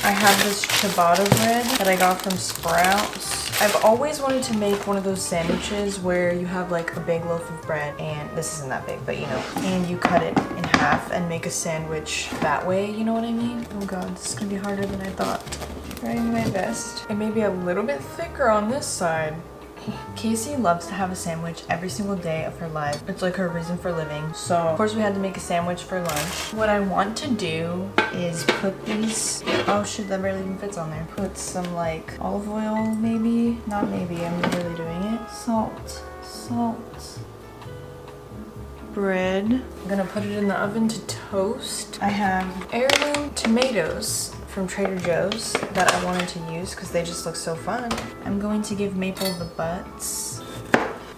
I have this ciabatta bread that I got from Sprouts. I've always wanted to make one of those sandwiches where you have like a big loaf of bread, and this isn't that big, but you know, and you cut it in half and make a sandwich that way, you know what I mean? Oh god, this is gonna be harder than I thought. Trying my best. It may be a little bit thicker on this side. Casey loves to have a sandwich every single day of her life. It's like her reason for living. So of course we had to make a sandwich for lunch. What I want to do is put these, oh shit, that barely even fits on there. Put some like olive oil maybe, not maybe, I'm literally doing it. Salt, bread. I'm gonna put it in the oven to toast. I have heirloom tomatoes from Trader Joe's that I wanted to use because they just look so fun. I'm going to give Maple the butts.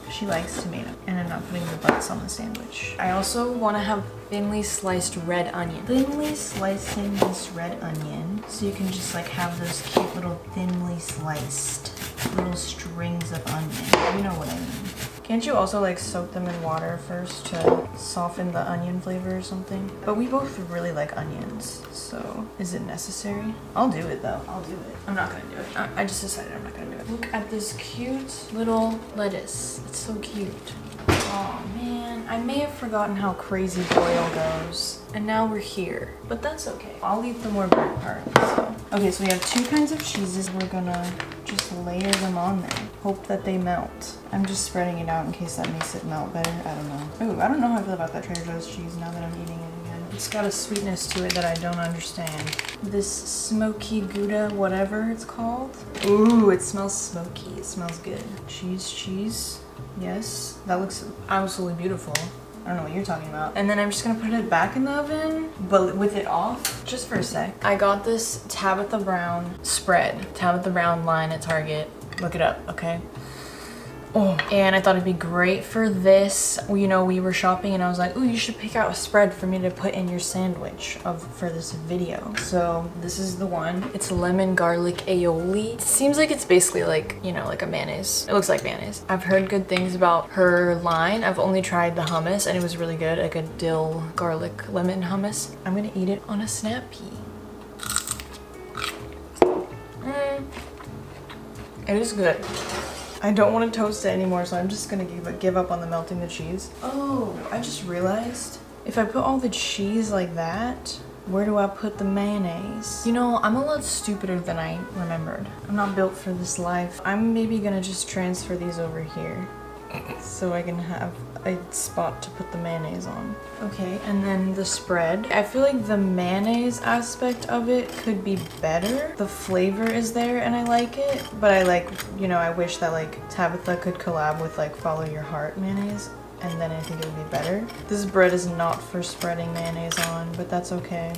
She likes tomato, and I'm not putting the butts on the sandwich. I also want to have thinly sliced red onion. Thinly slicing this red onion so you can just like have those cute little thinly sliced little strings of onion. You know what I mean. Can't you also like soak them in water first to soften the onion flavor or something? But we both really like onions, so is it necessary? I'll do it though, I'll do it. I'm not gonna do it. I just decided I'm not gonna do it. Look at this cute little lettuce. It's so cute. Oh man, I may have forgotten how crazy boil goes. And now we're here, but that's okay. I'll eat the more bread part, so. Okay, so we have two kinds of cheeses. We're gonna just layer them on there. Hope that they melt. I'm just spreading it out in case that makes it melt better. I don't know. Ooh, I don't know how I feel about that Trader Joe's cheese now that I'm eating it again. It's got a sweetness to it that I don't understand. This smoky Gouda, whatever it's called. Ooh, it smells smoky. It smells good. Cheese. Yes, that looks absolutely beautiful. I don't know what you're talking about. And then I'm just gonna put it back in the oven, but with it off, just for a sec. I got this Tabitha Brown spread, Tabitha Brown line at Target. Look it up, okay? Oh, and I thought it'd be great for this. You know, we were shopping and I was like, ooh, you should pick out a spread for me to put in your sandwich for this video. So this is the one. It's lemon garlic aioli. It seems like it's basically like, you know, like a mayonnaise. It looks like mayonnaise. I've heard good things about her line. I've only tried the hummus and it was really good, like a dill garlic lemon hummus. I'm gonna eat it on a snap pea. It is good. I don't want to toast it anymore, so I'm just gonna give up on the melting the cheese. Oh, I just realized if I put all the cheese like that, where do I put the mayonnaise? You know, I'm a lot stupider than I remembered. I'm not built for this life. I'm maybe gonna just transfer these over here so I can have a spot to put the mayonnaise on. Okay, and then the spread. I feel like the mayonnaise aspect of it could be better. The flavor is there and I like it, but I like, you know, I wish that like Tabitha could collab with like Follow Your Heart mayonnaise, and then I think it would be better. This bread is not for spreading mayonnaise on, but that's okay.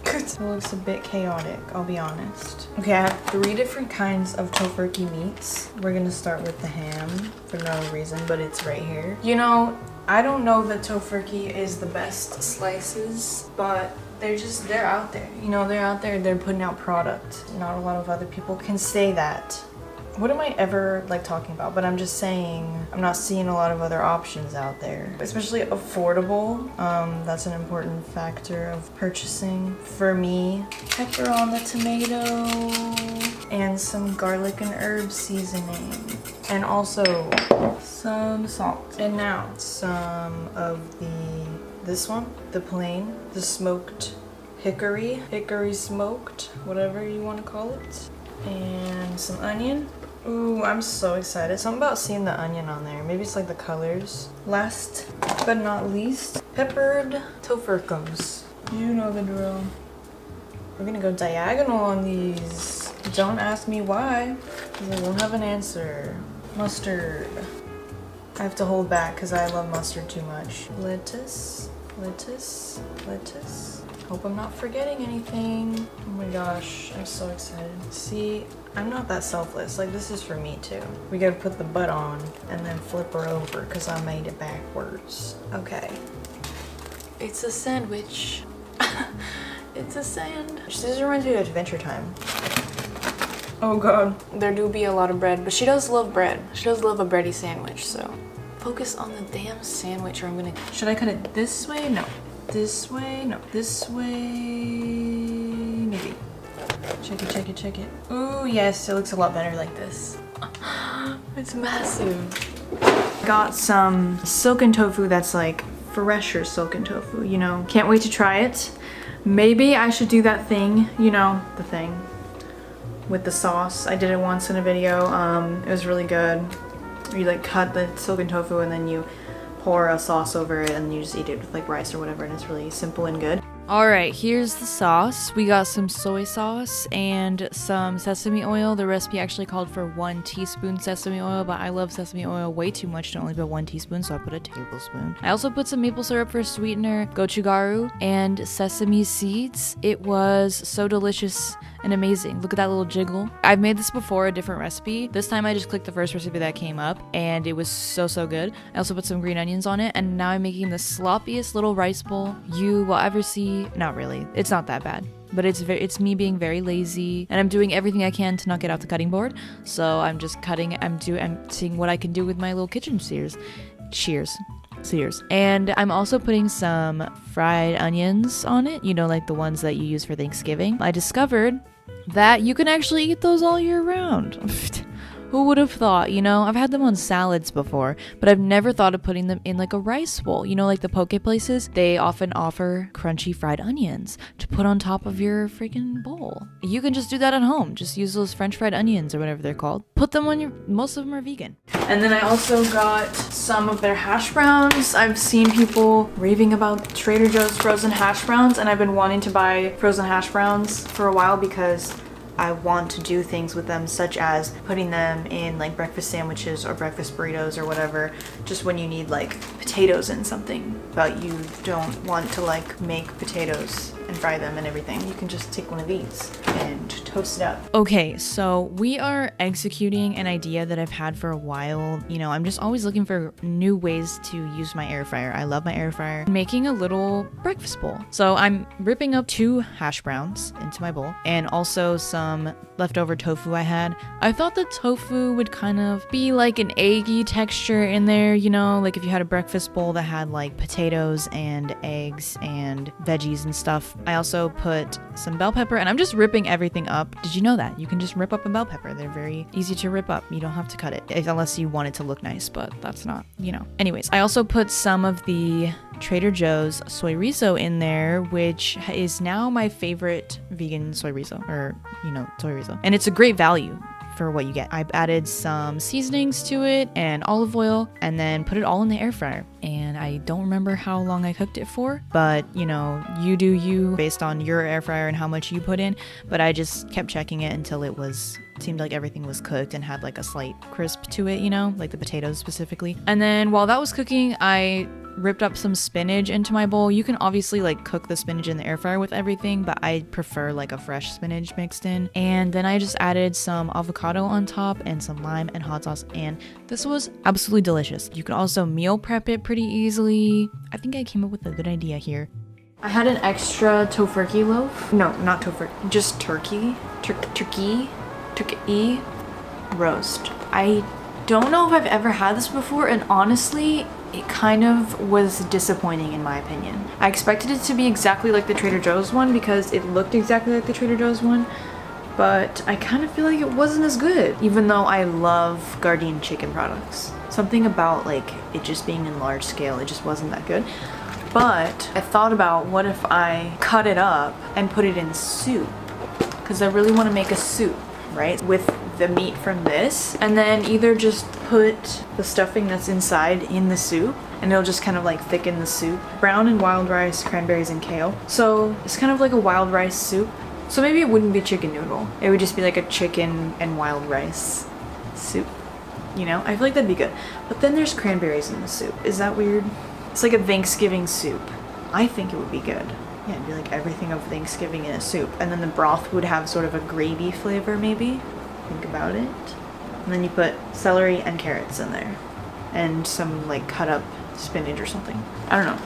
It looks a bit chaotic, I'll be honest. Okay, I have 3 different kinds of tofurkey meats. We're gonna start with the ham for no reason, but it's right here. You know, I don't know that tofurkey is the best slices, but they're out there. You know, they're out there, they're putting out product. Not a lot of other people can say that. What am I ever like talking about? But I'm just saying I'm not seeing a lot of other options out there, especially affordable. That's an important factor of purchasing for me. Pepper on the tomato and some garlic and herb seasoning, and also some salt. And now some of this one, the plain, the smoked hickory smoked, whatever you want to call it, and some onion. Ooh, I'm so excited. Something about seeing the onion on there. Maybe it's like the colors. Last but not least, peppered tofurkos. You know the drill. We're gonna go diagonal on these. Don't ask me why, because I won't have an answer. Mustard. I have to hold back because I love mustard too much. Lettuce. Hope I'm not forgetting anything. Oh my gosh, I'm so excited. See, I'm not that selfless. Like, this is for me too. We gotta put the butt on and then flip her over because I made it backwards. Okay. It's a sandwich. It's a sandwich. This reminds me of Adventure Time. Oh god. There do be a lot of bread, but she does love bread. She does love a bready sandwich, so. Focus on the damn sandwich or I'm gonna... Should I cut it this way? No. This way? No. This way? Maybe. check it, check it. Ooh, yes, it looks a lot better like this. It's massive. Got some silken tofu that's like fresher silken tofu, you know. Can't wait to try it. Maybe I should do that thing, you know, the thing with the sauce. I did it once in a video. It was really good. You like cut the silken tofu and then you pour a sauce over it and you just eat it with like rice or whatever, and it's really simple and good. Alright, here's the sauce. We got some soy sauce and some sesame oil. The recipe actually called for 1 teaspoon sesame oil, but I love sesame oil way too much to only put 1 teaspoon, so I put a tablespoon. I also put some maple syrup for sweetener, gochugaru, and sesame seeds. It was so delicious and amazing. Look at that little jiggle. I've made this before, a different recipe. This time I just clicked the first recipe that came up, and it was so good. I also put some green onions on it, and now I'm making the sloppiest little rice bowl you will ever see. Not really. It's not that bad. But it's me being very lazy, and I'm doing everything I can to not get off the cutting board. So I'm just cutting. I'm seeing what I can do with my little kitchen shears. And I'm also putting some fried onions on it, you know, like the ones that you use for Thanksgiving. I discovered that you can actually eat those all year round. Who would have thought, you know? I've had them on salads before, but I've never thought of putting them in like a rice bowl. You know, like the poke places, they often offer crunchy fried onions to put on top of your freaking bowl. You can just do that at home. Just use those French fried onions or whatever they're called. Put them on your, most of them are vegan. And then I also got some of their hash browns. I've seen people raving about Trader Joe's frozen hash browns, and I've been wanting to buy frozen hash browns for a while because I want to do things with them, such as putting them in like breakfast sandwiches or breakfast burritos or whatever, just when you need like potatoes in something, but you don't want to like make potatoes and fry them and everything. You can just take one of these and toast it up. Okay, so we are executing an idea that I've had for a while. You know, I'm just always looking for new ways to use my air fryer. I love my air fryer. Making a little breakfast bowl. So I'm ripping up 2 hash browns into my bowl and also some leftover tofu I had. I thought the tofu would kind of be like an eggy texture in there, you know, like if you had a breakfast bowl that had like potatoes and eggs and veggies and stuff. I also put some bell pepper, and I'm just ripping everything up. Did you know that? You can just rip up a bell pepper. They're very easy to rip up. You don't have to cut it, unless you want it to look nice, but that's not, you know. Anyways, I also put some of the Trader Joe's soy riso in there, which is now my favorite vegan soy riso, or, you know, soy riso. And it's a great value for what you get. I've added some seasonings to it and olive oil, and then put it all in the air fryer. And I don't remember how long I cooked it for, but you know, you do you based on your air fryer and how much you put in. But I just kept checking it until it seemed like everything was cooked and had like a slight crisp to it, you know, like the potatoes specifically. And then while that was cooking, I ripped up some spinach into my bowl. You can obviously like cook the spinach in the air fryer with everything, but I prefer like a fresh spinach mixed in. And then I just added some avocado on top and some lime and hot sauce, and this was absolutely delicious. You can also meal prep it pretty easily. I think I came up with a good idea here. I had an extra tofurkey loaf. No, not tofurkey, just turkey roast. I don't know if I've ever had this before, and honestly, it kind of was disappointing in my opinion. I expected it to be exactly like the Trader Joe's one because it looked exactly like the Trader Joe's one, but I kind of feel like it wasn't as good, even though I love Gardein chicken products. Something about like it just being in large scale, it just wasn't that good. But I thought about what if I cut it up and put it in soup, because I really want to make a soup, right, with the meat from this, and then either just put the stuffing that's inside in the soup and it'll just kind of like thicken the soup. Brown and wild rice, cranberries, and kale. So it's kind of like a wild rice soup. So maybe it wouldn't be chicken noodle. It would just be like a chicken and wild rice soup. You know, I feel like that'd be good. But then there's cranberries in the soup. Is that weird? It's like a Thanksgiving soup. I think it would be good. Yeah, it'd be like everything of Thanksgiving in a soup. And then the broth would have sort of a gravy flavor maybe. Think about it. And then you put celery and carrots in there. And some like cut up spinach or something. I don't know.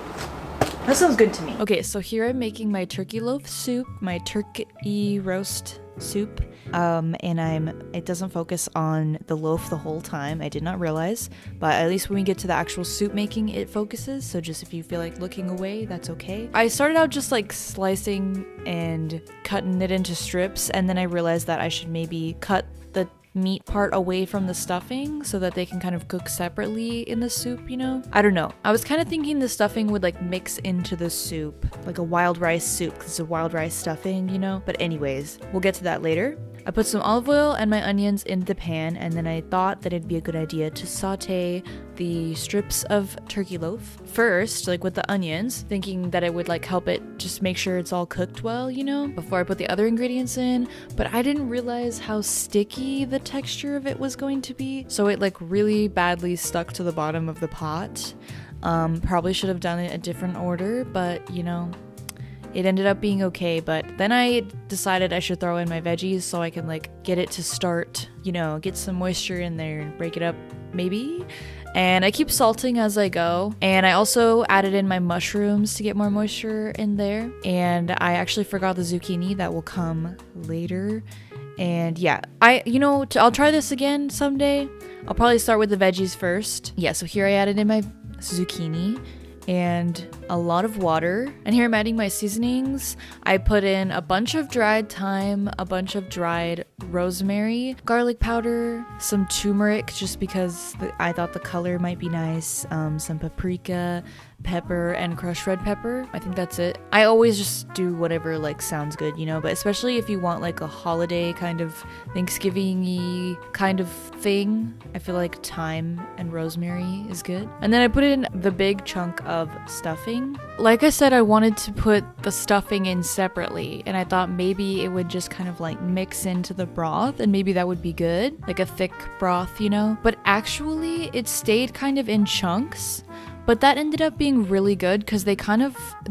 That sounds good to me. Okay, so here I'm making my turkey loaf soup, my turkey roast soup. It doesn't focus on the loaf the whole time. I did not realize, but at least when we get to the actual soup making, it focuses. So just if you feel like looking away, that's okay. I started out just like slicing and cutting it into strips, and then I realized that I should maybe cut the meat part away from the stuffing so that they can kind of cook separately in the soup, you know? I don't know. I was kind of thinking the stuffing would like mix into the soup, like a wild rice soup, because it's a wild rice stuffing, you know? But anyways, we'll get to that later. I put some olive oil and my onions in the pan, and then I thought that it'd be a good idea to saute the strips of turkey loaf first, like with the onions, thinking that it would like help it just make sure it's all cooked well, you know, before I put the other ingredients in. But I didn't realize how sticky the texture of it was going to be, so it like really badly stuck to the bottom of the pot. Probably should have done it a different order, but you know, it ended up being okay. But then I decided I should throw in my veggies so I can like get it to start, you know, get some moisture in there and break it up maybe. And I keep salting as I go. And I also added in my mushrooms to get more moisture in there. And I actually forgot the zucchini, that will come later. And yeah, I'll try this again someday. I'll probably start with the veggies first. Yeah, so here I added in my zucchini and a lot of water. And here I'm adding my seasonings. I put in a bunch of dried thyme, a bunch of dried rosemary, garlic powder, some turmeric just because I thought the color might be nice, some paprika, pepper, and crushed red pepper. I think that's it. I always just do whatever like sounds good, you know, but especially if you want like a holiday kind of Thanksgiving-y kind of thing, I feel like thyme and rosemary is good. And then I put in the big chunk of stuffing. Like I said, I wanted to put the stuffing in separately, and I thought maybe it would just kind of like mix into the broth and maybe that would be good, like a thick broth, you know, but actually it stayed kind of in chunks. But that ended up being really good because they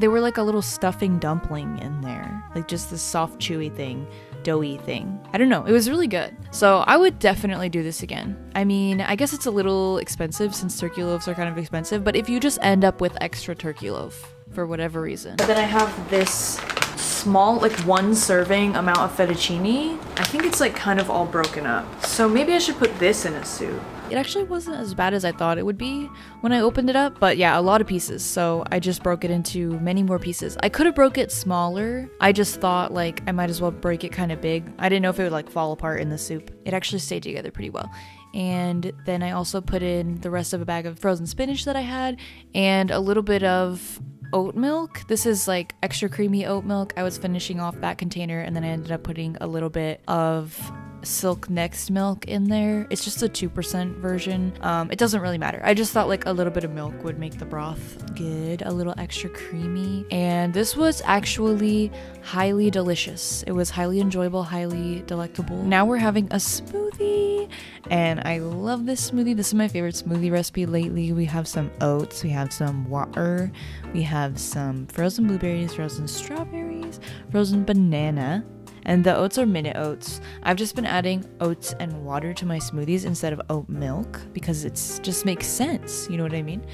were like a little stuffing dumpling in there, like just this soft chewy thing, doughy thing. I don't know, it was really good. So I would definitely do this again. I mean, I guess it's a little expensive since turkey loaves are kind of expensive, but if you just end up with extra turkey loaf for whatever reason. But then I have this small, like 1 serving amount of fettuccine. I think it's like kind of all broken up. So maybe I should put this in a soup. It actually wasn't as bad as I thought it would be when I opened it up, but yeah, a lot of pieces, so I just broke it into many more pieces. I could have broke it smaller. I just thought like I might as well break it kind of big. I didn't know if it would like fall apart in the soup. It actually stayed together pretty well. And then I also put in the rest of a bag of frozen spinach that I had and a little bit of oat milk. This is like extra creamy oat milk. I was finishing off that container and then I ended up putting a little bit of Silk Next milk in there. It's just a 2% version. It doesn't really matter. I just thought like a little bit of milk would make the broth good, a little extra creamy. And this was actually highly delicious. It was highly enjoyable, highly delectable. Now we're having a smoothie and I love this smoothie. This is my favorite smoothie recipe lately. We have some oats, we have some water, we have some frozen blueberries, frozen strawberries, frozen banana. And the oats are minute oats. I've just been adding oats and water to my smoothies instead of oat milk because it's just makes sense. You know what I mean?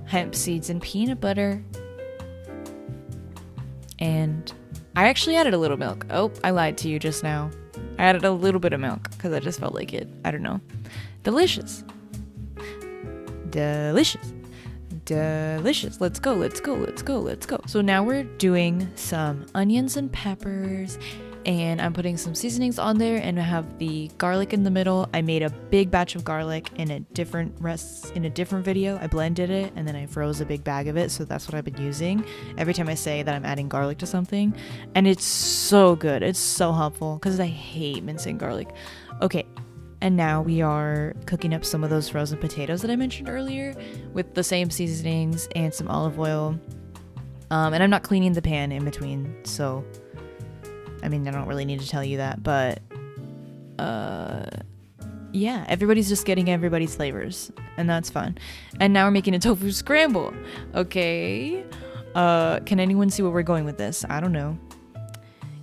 Hemp seeds and peanut butter. And I actually added a little milk. Oh, I lied to you just now. I added a little bit of milk because I just felt like it. I don't know. Delicious. Delicious. Delicious. Let's go, let's go, let's go, let's go. So now we're doing some onions and peppers, and I'm putting some seasonings on there, and I have the garlic in the middle. I made a big batch of garlic in a different video. I blended it and then I froze a big bag of it, so that's what I've been using every time I say that I'm adding garlic to something, and it's so good. It's so helpful because I hate mincing garlic. Okay, and now we are cooking up some of those frozen potatoes that I mentioned earlier with the same seasonings and some olive oil. And I'm not cleaning the pan in between, so I mean, I don't really need to tell you that, but yeah, everybody's just getting everybody's flavors, and that's fun. And now we're making a tofu scramble. Okay, can anyone see where we're going with this? I don't know.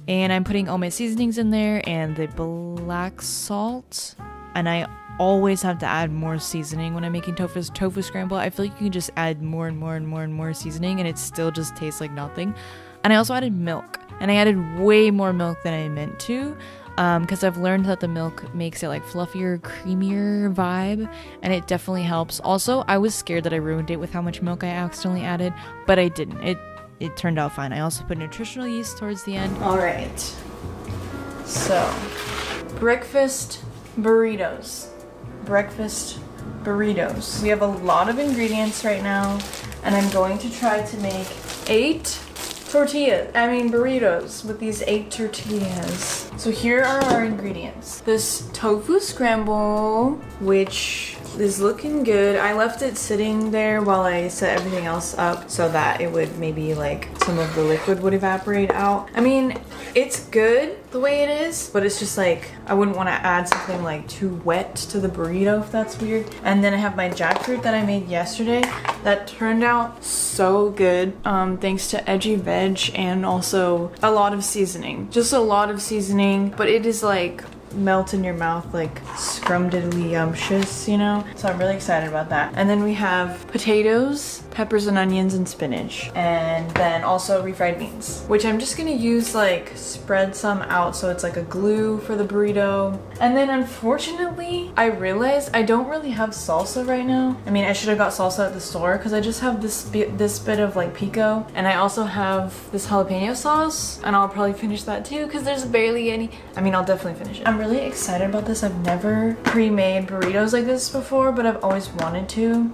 And I'm putting all my seasonings in there and the black salt, and I always have to add more seasoning when I'm making tofu scramble. I feel like you can just add more and more and more and more seasoning and it still just tastes like nothing. And I also added milk, and I added way more milk than I meant to. because I've learned that the milk makes it like fluffier, creamier vibe, and it definitely helps. Also, I was scared that I ruined it with how much milk I accidentally added, but I didn't. It turned out fine. I also put nutritional yeast towards the end. All right. So, breakfast burritos. Breakfast burritos. We have a lot of ingredients right now, and I'm going to try to make 8 burritos with these 8 tortillas. So here are our ingredients. This tofu scramble, which is looking good. I left it sitting there while I set everything else up so that it would maybe like some of the liquid would evaporate out. I mean, it's good the way it is, but it's just like I wouldn't want to add something like too wet to the burrito if that's weird. And then I have my jackfruit that I made yesterday that turned out so good, thanks to Edgy Veg and also a lot of seasoning. Just a lot of seasoning, but it is like melt in your mouth, like scrumdiddly-umptious, you know? So I'm really excited about that. And then we have potatoes, peppers and onions, and spinach. And then also refried beans, which I'm just gonna use like spread some out so it's like a glue for the burrito. And then unfortunately, I realized I don't really have salsa right now. I mean, I should have got salsa at the store because I just have this bit of like pico. And I also have this jalapeno sauce, and I'll probably finish that too because there's barely any. I mean, I'll definitely finish it. I'm really excited about this. I've never pre-made burritos like this before, but I've always wanted to.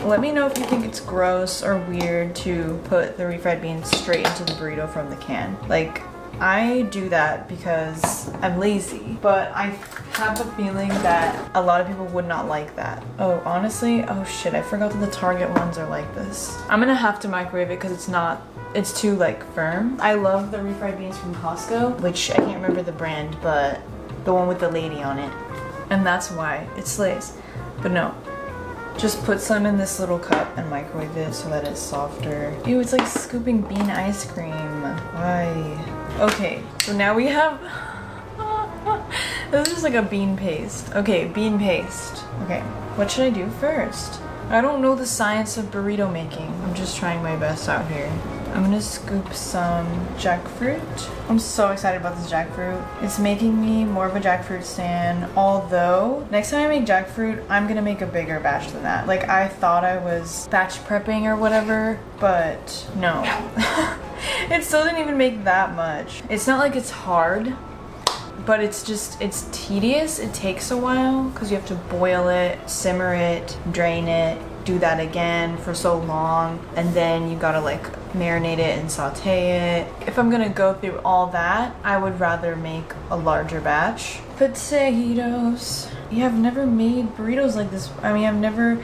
Let me know if you think it's gross or weird to put the refried beans straight into the burrito from the can. Like, I do that because I'm lazy, but I have a feeling that a lot of people would not like that. Oh, honestly, oh shit, I forgot that the Target ones are like this. I'm gonna have to microwave it because it's too like firm. I love the refried beans from Costco, which I can't remember the brand, but the one with the lady on it. And that's why it slays. But no, just put some in this little cup and microwave it so that it's softer. Ew, it's like scooping bean ice cream. Why? Okay, so now we have, this is like a bean paste. Okay, bean paste. Okay, what should I do first? I don't know the science of burrito making. I'm just trying my best out here. I'm gonna scoop some jackfruit. I'm so excited about this jackfruit. It's making me more of a jackfruit stan, although next time I make jackfruit, I'm gonna make a bigger batch than that. Like, I thought I was batch prepping or whatever, but no. It still didn't even make that much. It's not like it's hard, but it's tedious. It takes a while because you have to boil it, simmer it, drain it, do that again for so long, and then you gotta like marinate it and saute it. If I'm gonna go through all that, I would rather make a larger batch. Potatoes. Yeah, I've never made burritos like this. I mean, I've never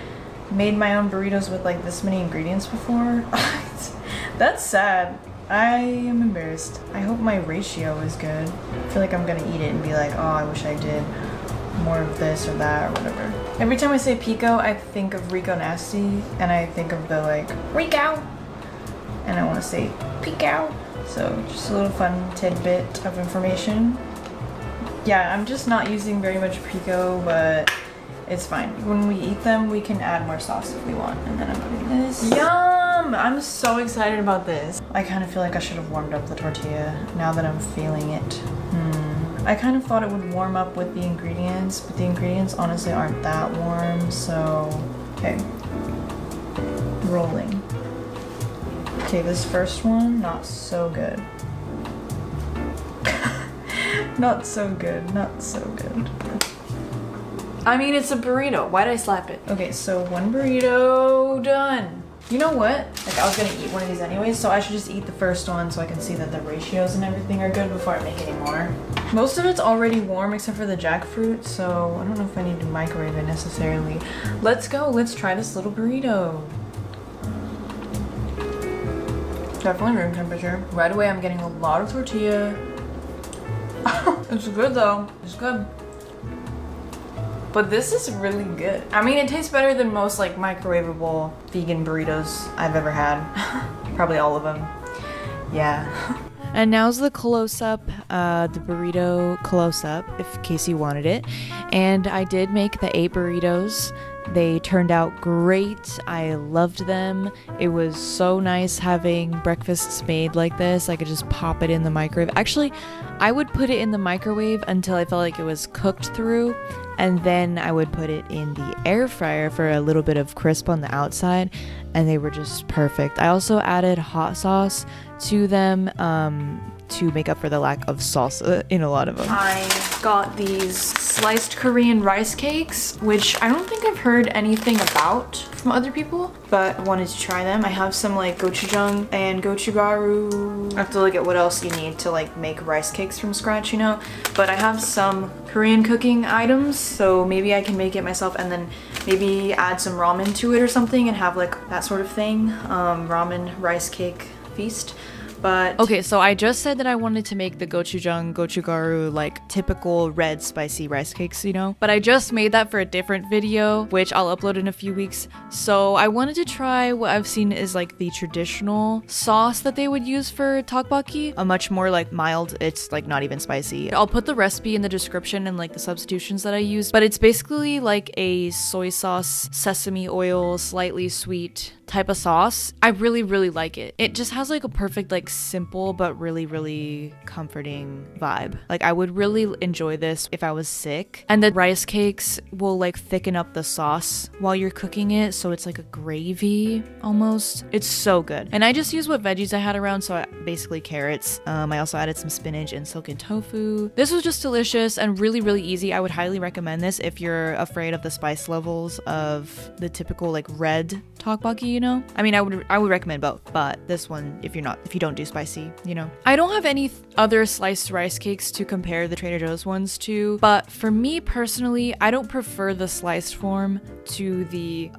made my own burritos with like this many ingredients before. That's sad. I am embarrassed. I hope my ratio is good. I feel like I'm gonna eat it and be like, oh, I wish I did more of this or that or whatever. Every time I say pico, I think of Rico Nasty, and I think of the like, Rico! And I wanna say pico. So just a little fun tidbit of information. Yeah, I'm just not using very much pico, but it's fine. When we eat them, we can add more sauce if we want. And then I'm putting this. Yum! I'm so excited about this. I kind of feel like I should have warmed up the tortilla now that I'm feeling it. I kind of thought it would warm up with the ingredients, but the ingredients honestly aren't that warm, so... Okay. Rolling. Okay, this first one, not so good. Not so good, not so good. I mean, it's a burrito. Why'd I slap it? Okay, so one burrito done. You know what? Like, I was gonna eat one of these anyways, so I should just eat the first one so I can see that the ratios and everything are good before I make any more. Most of it's already warm except for the jackfruit, so I don't know if I need to microwave it necessarily. Let's go. Let's try this little burrito. Definitely room temperature. Right away, I'm getting a lot of tortilla. It's good though. It's good. But this is really good. I mean, it tastes better than most like microwavable vegan burritos I've ever had. Probably all of them. Yeah. And now's the close-up, the burrito close-up, if Casey wanted it. And I did make the 8 burritos. They turned out great. I loved them. It was so nice having breakfasts made like this. I could just pop it in the microwave. Actually, I would put it in the microwave until I felt like it was cooked through, and then I would put it in the air fryer for a little bit of crisp on the outside, and they were just perfect. I also added hot sauce to them to make up for the lack of salsa in a lot of them. I got these sliced Korean rice cakes, which I don't think I've heard anything about from other people, but I wanted to try them. I have some like gochujang and gochugaru. I have to look at what else you need to like make rice cakes from scratch, you know? But I have some Korean cooking items, so maybe I can make it myself and then maybe add some ramen to it or something and have like that sort of thing. Ramen rice cake feast. But okay, so I just said that I wanted to make the gochujang, gochugaru, like typical red spicy rice cakes, you know? But I just made that for a different video, which I'll upload in a few weeks. So I wanted to try what I've seen is like the traditional sauce that they would use for tteokbokki, a much more like mild, it's like not even spicy. I'll put the recipe in the description and like the substitutions that I use, but it's basically like a soy sauce, sesame oil, slightly sweet type of sauce. I really, really like it. It just has like a perfect, like simple, but really, really comforting vibe. Like I would really enjoy this if I was sick. And the rice cakes will like thicken up the sauce while you're cooking it. So it's like a gravy almost. It's so good. And I just used what veggies I had around. So basically carrots. I also added some spinach and silken tofu. This was just delicious and really, really easy. I would highly recommend this if you're afraid of the spice levels of the typical like red tteokbokki, you know? I mean, I would recommend both, but this one, if you don't do spicy, you know? I don't have any other sliced rice cakes to compare the Trader Joe's ones to, but for me personally, I don't prefer the sliced form to the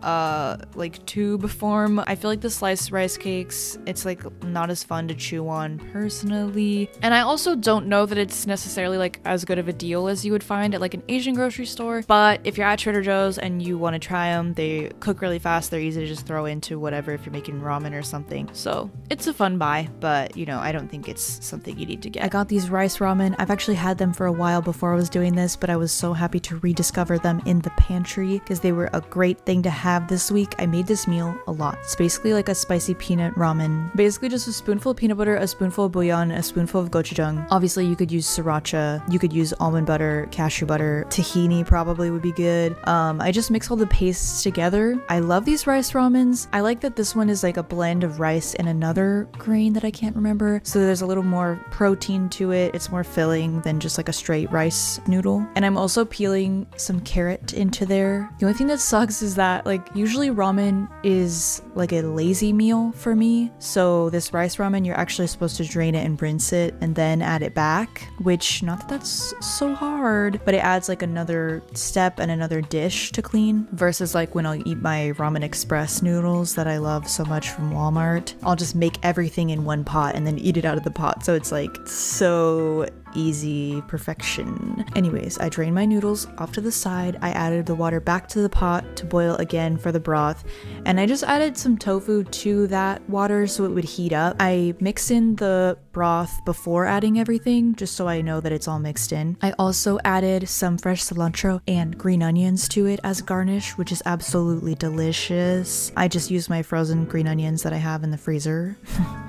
like tube form. I feel like the sliced rice cakes, it's like not as fun to chew on personally. And I also don't know that it's necessarily like as good of a deal as you would find at like an Asian grocery store, but if you're at Trader Joe's and you want to try them, they cook really fast. They're easy to just throw into whatever if you're making ramen or something. So it's a fun buy, but you know, I don't think it's something you need to get. I got these rice ramen. I've actually had them for a while before I was doing this, but I was so happy to rediscover them in the pantry because they were a great thing to have this week. I made this meal a lot. It's basically like a spicy peanut ramen. Basically just a spoonful of peanut butter, a spoonful of bouillon, a spoonful of gochujang. Obviously you could use sriracha, you could use almond butter, cashew butter, tahini probably would be good. I just mix all the pastes together. I love these rice ramens. I like that this one is like a blend of rice and another grain that I can't remember. So there's a little more protein to it. It's more filling than just like a straight rice noodle. And I'm also peeling some carrot into there. The only thing that sucks is that like usually ramen is like a lazy meal for me. So this rice ramen, you're actually supposed to drain it and rinse it and then add it back, which not that that's so hard, but it adds like another step and another dish to clean versus like when I'll eat my ramen express noodles that I love so much from Walmart. I'll just make everything in one pot and then eat it out of the pot. So it's like so easy perfection. Anyways, I drained my noodles off to the side. I added the water back to the pot to boil again for the broth. And I just added some tofu to that water so it would heat up. I mix in the broth before adding everything just so I know that it's all mixed in. I also added some fresh cilantro and green onions to it as garnish, which is absolutely delicious. I just used my frozen green onions that I have in the freezer.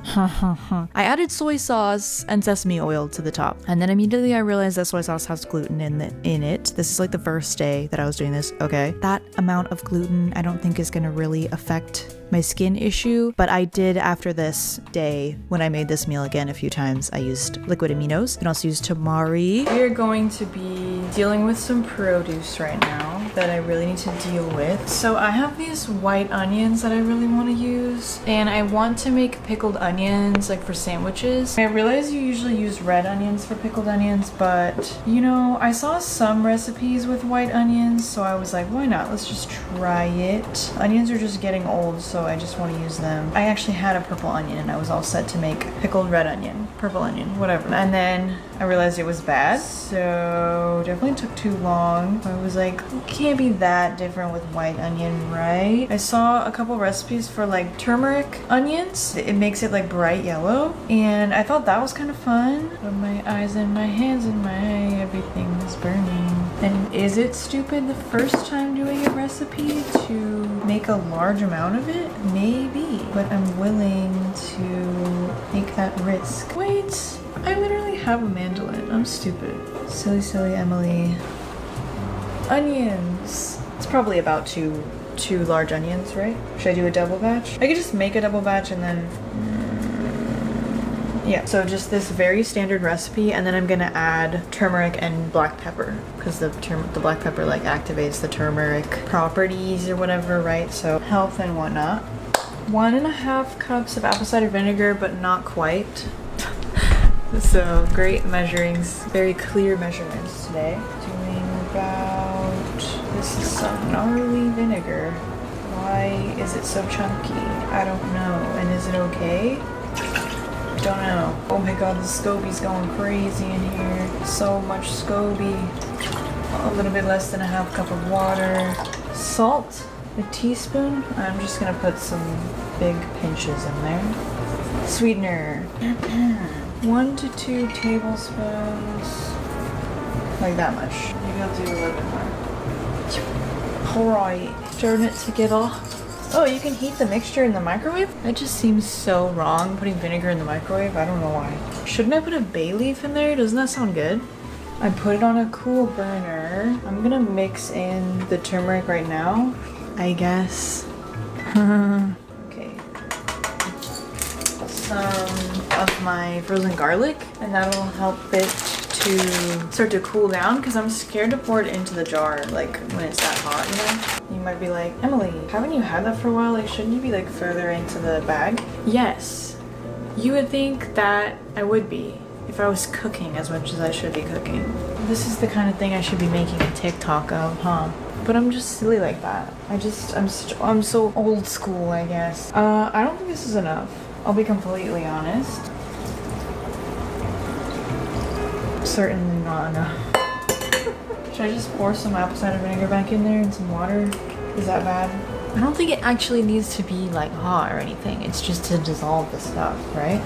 I added soy sauce and sesame oil to the top. And then immediately I realized that soy sauce has gluten in it. This is like the first day that I was doing this. Okay. That amount of gluten I don't think is going to really affect my skin issue, but I did after this day when I made this meal again a few times. I used liquid aminos and also used tamari. We are going to be dealing with some produce right now that I really need to deal with. So I have these white onions that I really want to use, and I want to make pickled onions like for sandwiches. I realize you usually use red onions for pickled onions, but you know, I saw some recipes with white onions, so I was like, why not? Let's just try it. Onions are just getting old, so I just want to use them. I actually had a purple onion and I was all set to make pickled red onion, purple onion, whatever. And then I realized it was bad, so definitely took too long. I was like, it can't be that different with white onion, right? I saw a couple recipes for like turmeric onions. It makes it like bright yellow, and I thought that was kind of fun. But my eyes and my hands and my everything is burning. And is it stupid the first time doing a recipe to make a large amount of it? Maybe, but I'm willing to take that risk. Wait, I literally have a mandolin. I'm stupid. Silly, silly Emily. Onions. It's probably about two large onions, right? Should I do a double batch? I could just make a double batch and then yeah, so just this very standard recipe, and then I'm gonna add turmeric and black pepper because the black pepper like activates the turmeric properties or whatever, right? So health and whatnot. 1.5 cups of apple cider vinegar, but not quite. So great measurings, very clear measurements today. Doing about, this is some gnarly vinegar. Why is it so chunky? I don't know. And is it okay? Don't know. Oh my god, the SCOBY's going crazy in here. So much SCOBY. A little bit less than 1/2 cup of water. Salt, a teaspoon. I'm just gonna put some big pinches in there. Sweetener. 1 to 2 tablespoons. Like that much. Maybe I'll do a little bit more. Alright, stirring it together. Oh, you can heat the mixture in the microwave? That just seems so wrong, putting vinegar in the microwave. I don't know why. Shouldn't I put a bay leaf in there? Doesn't that sound good? I put it on a cool burner. I'm gonna mix in the turmeric right now, I guess. Okay. Some of my frozen garlic, and that'll help it to start to cool down because I'm scared to pour it into the jar like when it's that hot, you know? You might be like, Emily, haven't you had that for a while? Like, shouldn't you be like further into the bag? Yes, you would think that I would be if I was cooking as much as I should be cooking. This is the kind of thing I should be making a TikTok of, huh? But I'm just silly like that. I'm so old school, I guess. I don't think this is enough. I'll be completely honest. Certainly not enough. Should I just pour some apple cider vinegar back in there and some water? Is that bad? I don't think it actually needs to be like hot or anything. It's just to dissolve the stuff, right?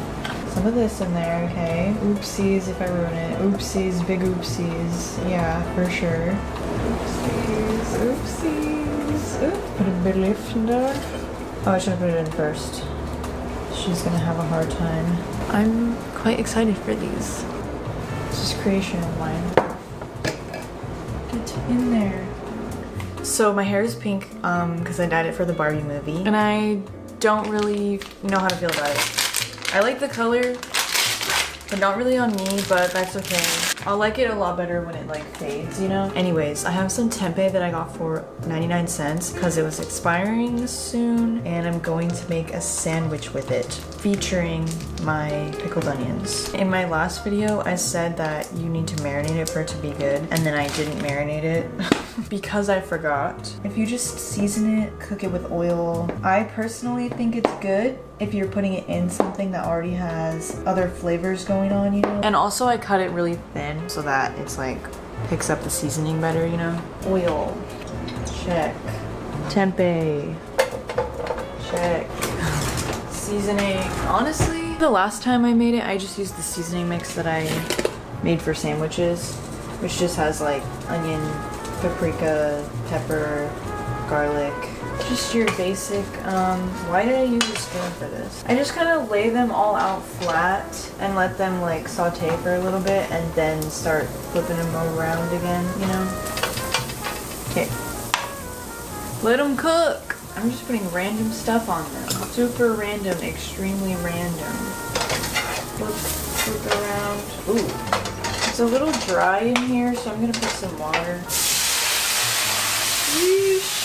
Some of this in there, okay. Oopsies if I ruin it. Oopsies, big oopsies. Yeah, for sure. Oopsies, oopsies. Oop. Put a bit of leaf in there. Oh, I should have put it in first. She's gonna have a hard time. I'm quite excited for these. This is creation of mine. Get in there. So my hair is pink because I dyed it for the Barbie movie, and I don't really know how to feel about it. I like the color, but not really on me, but that's okay. I'll like it a lot better when it like fades, you know? Anyways, I have some tempeh that I got for 99 cents because it was expiring soon, and I'm going to make a sandwich with it featuring my pickled onions. In my last video, I said that you need to marinate it for it to be good, and then I didn't marinate it because I forgot. If you just season it, cook it with oil, I personally think it's good if you're putting it in something that already has other flavors going on, you know? And also I cut it really thin so that it's like picks up the seasoning better, you know? Oil, check. Tempeh, check. Seasoning, honestly, the last time I made it, I just used the seasoning mix that I made for sandwiches, which just has like onion, paprika, pepper, garlic, just your basic. Why did I use a spoon for this? I just kind of lay them all out flat and let them like saute for a little bit and then start flipping them around again, you know? Okay. Let them cook. I'm just putting random stuff on them. Super random, extremely random. Flip around. Ooh. It's a little dry in here, so I'm gonna put some water. Yeesh.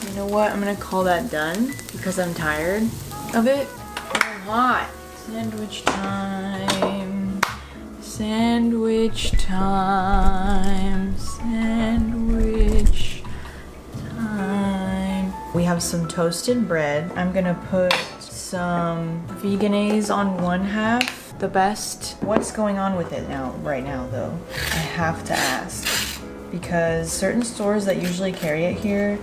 You know what? I'm gonna call that done because I'm tired of it. I'm hot. Sandwich time. Sandwich time. Sandwich time. We have some toasted bread. I'm gonna put some veganese on 1/2. The best. What's going on with it now, right now though? I have to ask. Because certain stores that usually carry it here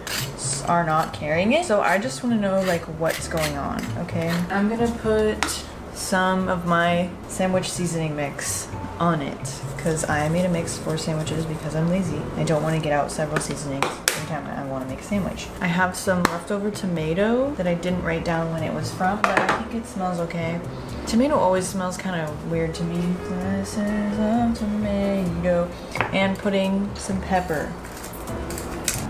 are not carrying it. So I just want to know like what's going on, okay? I'm gonna put some of my sandwich seasoning mix on it because I made a mix for sandwiches because I'm lazy. I don't want to get out several seasonings every time I want to make a sandwich. I have some leftover tomato that I didn't write down when it was from, but I think it smells okay. Tomato always smells kind of weird to me. This is a tomato. And putting some pepper.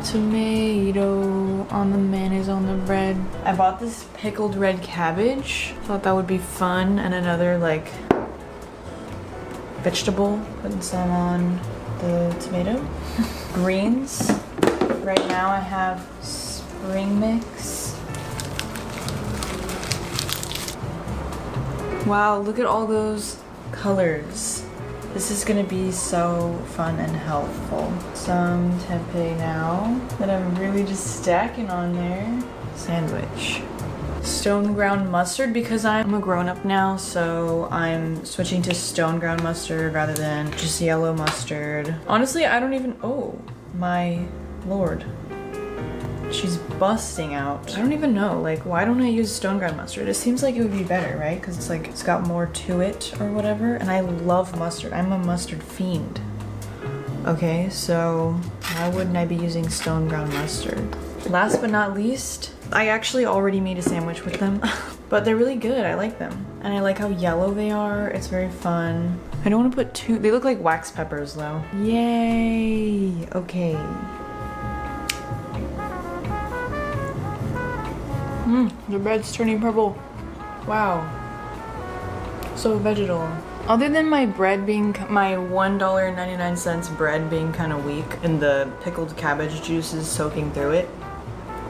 Tomato on the mayonnaise on the bread. I bought this pickled red cabbage. Thought that would be fun. And another like vegetable. Putting some on the tomato. Greens. Right now I have spring mix. Wow, look at all those colors. This is gonna be so fun and helpful. Some tempeh now that I'm really just stacking on there. Sandwich. Stone ground mustard because I'm a grown-up now, so I'm switching to stone ground mustard rather than just yellow mustard. Honestly, I don't even, oh my lord. She's busting out. I don't even know, like, why don't I use stone ground mustard? It seems like it would be better, right? Because it's like, it's got more to it or whatever. And I love mustard. I'm a mustard fiend. Okay, so why wouldn't I be using stone ground mustard? Last but not least, I actually already made a sandwich with them, but they're really good. I like them. And I like how yellow they are. It's very fun. I don't want to put too, they look like wax peppers though. Yay, okay. The bread's turning purple. Wow. So vegetal. Other than my bread being, my $1.99 bread being kind of weak and the pickled cabbage juices soaking through it,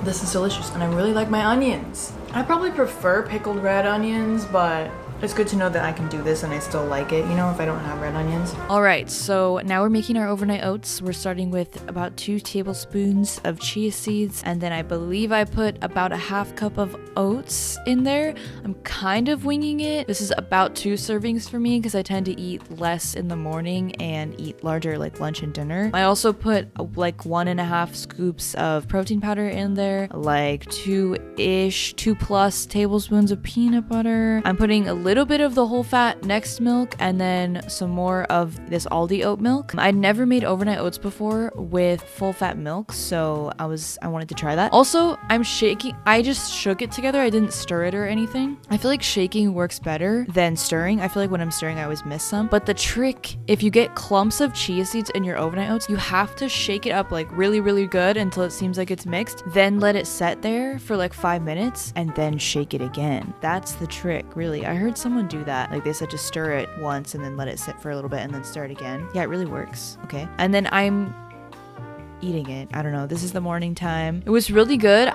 this is delicious and I really like my onions. I probably prefer pickled red onions, but it's good to know that I can do this and I still like it, you know, if I don't have red onions. All right, so now we're making our overnight oats. We're starting with about 2 tablespoons of chia seeds, and then I believe I put about a half cup of oats in there. I'm kind of winging it. This is about 2 servings for me because I tend to eat less in the morning and eat larger like lunch and dinner. I also put like 1.5 scoops of protein powder in there, like 2+ tablespoons of peanut butter. I'm putting a little bit of the whole fat Next milk and then some more of this Aldi oat milk. I'd never made overnight oats before with full fat milk, so I wanted to try that. Also, I'm shaking. I just shook it together. I didn't stir it or anything. I feel like shaking works better than stirring. I feel like when I'm stirring, I always miss some. But the trick, if you get clumps of chia seeds in your overnight oats, you have to shake it up like really, really good until it seems like it's mixed. Then let it set there for like 5 minutes and then shake it again. That's the trick, really. I heard someone do that. Like they said to stir it once and then let it sit for a little bit and then stir it again. Yeah, it really works. Okay. And then I'm eating it. I don't know. This is the morning time. It was really good.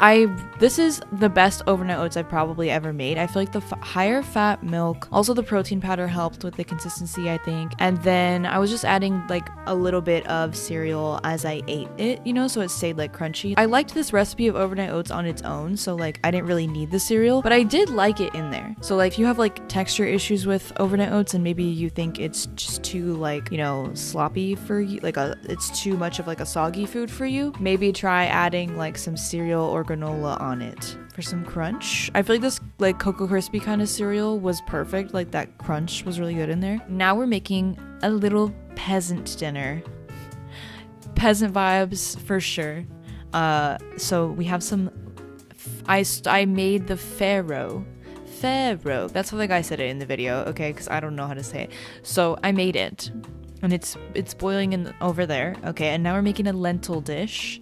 This is the best overnight oats I've probably ever made. I feel like the higher fat milk, also the protein powder helped with the consistency, I think. And then I was just adding like a little bit of cereal as I ate it, you know, so it stayed like crunchy. I liked this recipe of overnight oats on its own, so like I didn't really need the cereal, but I did like it in there. So like if you have like texture issues with overnight oats and maybe you think it's just too like, you know, sloppy for you, like it's too much of like a soggy food for you, maybe try adding like some cereal or granola on it for some crunch. I feel like this like Cocoa Crispy kind of cereal was perfect. Like that crunch was really good in there. Now we're making a little peasant dinner. Peasant vibes for sure. So we have some, I made the farro. That's how the guy said it in the video, okay, because I don't know how to say it. So I made it. And it's boiling over there. Okay, and now we're making a lentil dish,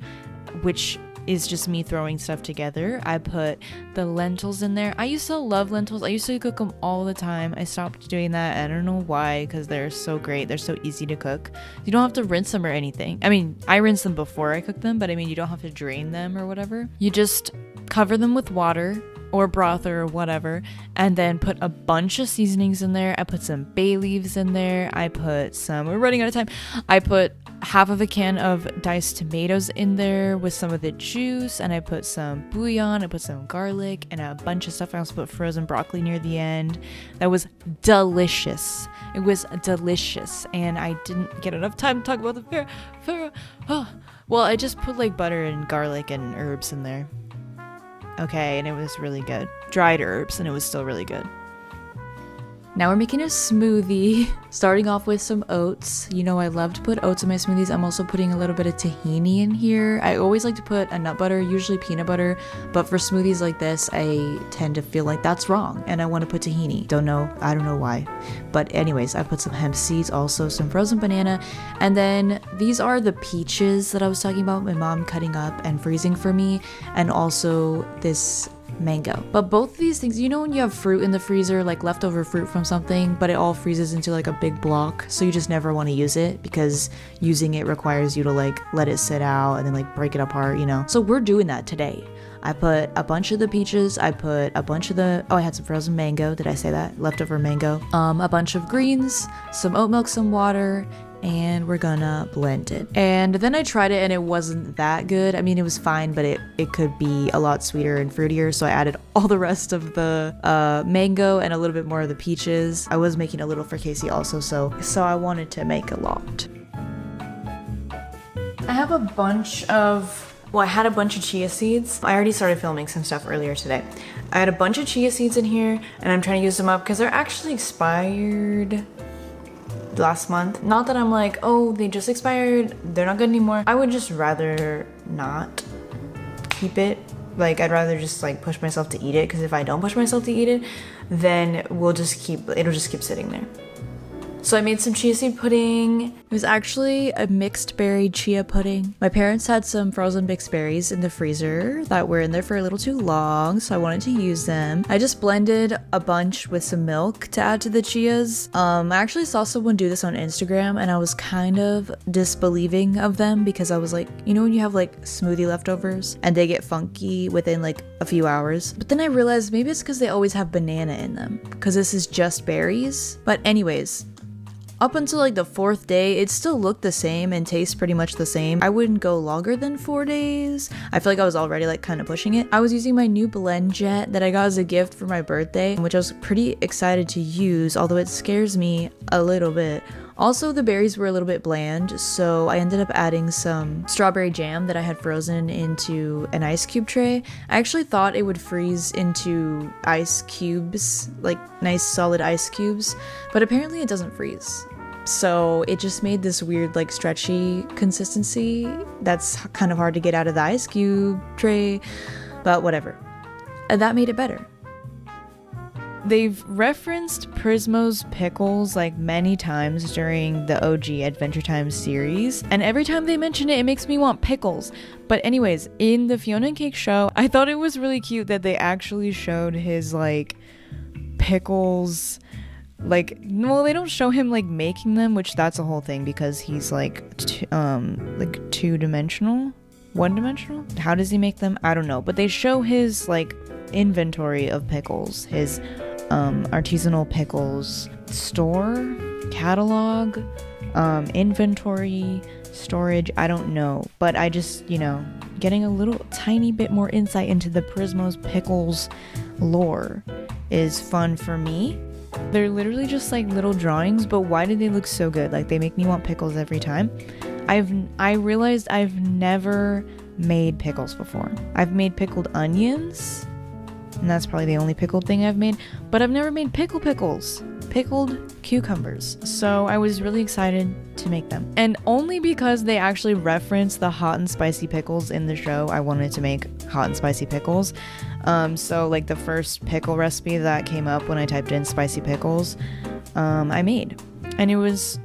which is just me throwing stuff together. I put the lentils in there. I used to love lentils. I used to cook them all the time. I stopped doing that. I don't know why, because they're so great. They're so easy to cook. You don't have to rinse them or anything. I mean, I rinse them before I cook them, but I mean, you don't have to drain them or whatever. You just cover them with water or broth or whatever, and then put a bunch of seasonings in there. I put some bay leaves in there. I put some, we're running out of time. I put half of a can of diced tomatoes in there with some of the juice, and I put some bouillon, I put some garlic, and a bunch of stuff. I also put frozen broccoli near the end. That was delicious. It was delicious, and I didn't get enough time to talk about the farro. Oh. Well, I just put like butter and garlic and herbs in there. Okay, and it was really good. Dried herbs, and it was still really good. Now we're making a smoothie, starting off with some oats. You know, I love to put oats in my smoothies. I'm also putting a little bit of tahini in here. I always like to put a nut butter, usually peanut butter, but for smoothies like this, I tend to feel like that's wrong and I want to put tahini. I don't know why. But anyways, I put some hemp seeds, also some frozen banana, and then these are the peaches that I was talking about, my mom cutting up and freezing for me, and also this mango. But both of these things, you know when you have fruit in the freezer, like leftover fruit from something, but it all freezes into like a big block, so you just never want to use it because using it requires you to like let it sit out and then like break it apart, you know? So we're doing that today. I put a bunch of the peaches, I put a bunch of the, I had some frozen mango, did I say that? Leftover mango. A bunch of greens, some oat milk, some water, and we're gonna blend it. And then I tried it and it wasn't that good. I mean, it was fine, but it could be a lot sweeter and fruitier, so I added all the rest of the mango and a little bit more of the peaches. I was making a little for Casey also, so I wanted to make a lot. I have a bunch of, well, I had a bunch of chia seeds. I already started filming some stuff earlier today. I had a bunch of chia seeds in here and I'm trying to use them up because they're actually expired last month. Not that I'm like, oh, they just expired, they're not good anymore. I would just rather not keep it. Like, I'd rather just like push myself to eat it, because if I don't push myself to eat it, then it'll just keep sitting there. So I made some chia seed pudding. It was actually a mixed berry chia pudding. My parents had some frozen mixed berries in the freezer that were in there for a little too long, so I wanted to use them. I just blended a bunch with some milk to add to the chias. I actually saw someone do this on Instagram and I was kind of disbelieving of them because I was like, you know when you have like smoothie leftovers and they get funky within like a few hours? But then I realized maybe it's because they always have banana in them, because this is just berries. But anyways, up until like the 4th day, it still looked the same and tastes pretty much the same. I wouldn't go longer than 4 days. I feel like I was already like kind of pushing it. I was using my new blend jet that I got as a gift for my birthday, which I was pretty excited to use, although it scares me a little bit. Also, the berries were a little bit bland, so I ended up adding some strawberry jam that I had frozen into an ice cube tray. I actually thought it would freeze into ice cubes, like nice solid ice cubes, but apparently it doesn't freeze. So it just made this weird like stretchy consistency that's kind of hard to get out of the ice cube tray, but whatever. And that made it better. They've referenced Prismo's pickles like many times during the OG Adventure Time series, and every time they mention it, it makes me want pickles. But anyways, in the Fiona and Cake show, I thought it was really cute that they actually showed his like pickles. Like, well, they don't show him like making them, which that's a whole thing because he's like two-dimensional, one-dimensional. How does he make them? I don't know, but they show his like inventory of pickles, his artisanal pickles store, catalog, inventory, storage. I don't know, but I just, you know, getting a little tiny bit more insight into the Prismo's pickles lore is fun for me. They're literally just like little drawings, but why do they look so good? Like, they make me want pickles every time. I realized I've never made pickles before. I've made pickled onions, and that's probably the only pickled thing I've made, but I've never made pickles, pickled cucumbers. So I was really excited to make them. And only because they actually reference the hot and spicy pickles in the show, I wanted to make hot and spicy pickles. So like the first pickle recipe that came up when I typed in spicy pickles, I made, and it was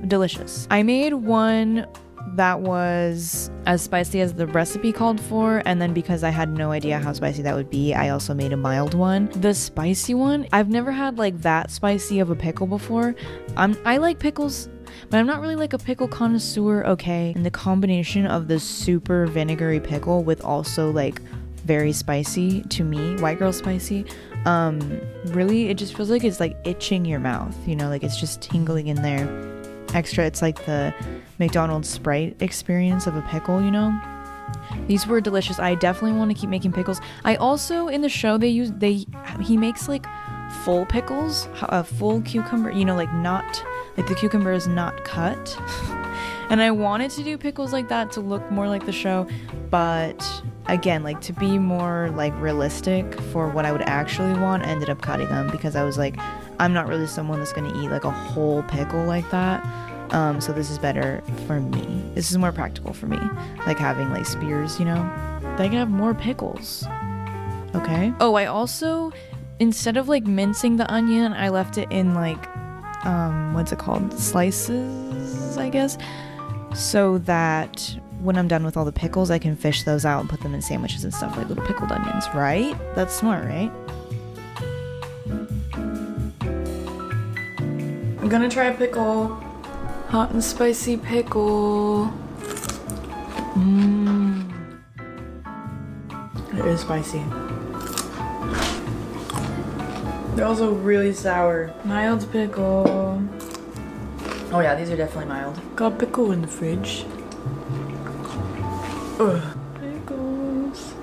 delicious. I made one that was as spicy as the recipe called for, and then because I had no idea how spicy that would be, I also made a mild one. The spicy one, I've never had like that spicy of a pickle before. I like pickles, but I'm not really like a pickle connoisseur, okay? And the combination of the super vinegary pickle with also like very spicy, to me, white girl spicy, really, it just feels like it's like itching your mouth, you know, like it's just tingling in there extra. It's like the McDonald's Sprite experience of a pickle, you know? These were delicious. I definitely want to keep making pickles. I also, in the show, he makes like full pickles, a full cucumber, you know, like not, like the cucumber is not cut. And I wanted to do pickles like that to look more like the show, but again, like to be more like realistic for what I would actually want, I ended up cutting them because I was like, I'm not really someone that's gonna eat like a whole pickle like that. So this is better for me. This is more practical for me. Like having like spears, you know? They can have more pickles. Okay. Oh, I also, instead of like mincing the onion, I left it in like, what's it called? Slices, I guess. So that when I'm done with all the pickles, I can fish those out and put them in sandwiches and stuff, like little pickled onions, right? That's smart, right? I'm gonna try a pickle. Hot and spicy pickle. It is spicy. They're also really sour. Mild pickle. Oh yeah, these are definitely mild. Got pickle in the fridge. Ugh. Pickles.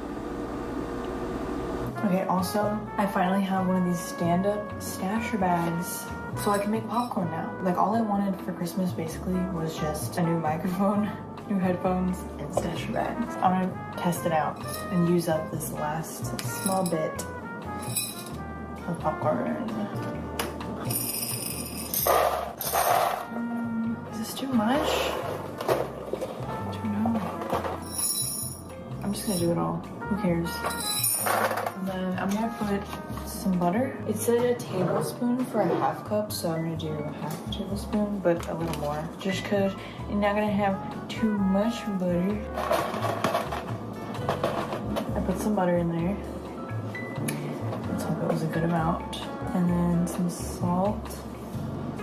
Okay, also, I finally have one of these stand-up stasher bags. So I can make popcorn now. Like all I wanted for Christmas basically was just a new microphone, new headphones, and stasher bags. I'm gonna test it out and use up this last small bit of popcorn. Is this too much? I don't know. I'm just gonna do it all. Who cares? And then I'm gonna put some butter. It said a tablespoon for a half cup, so I'm gonna do a half tablespoon, but a little more. Just cause you're not gonna have too much butter. I put some butter in there. Let's hope it was a good amount. And then some salt. I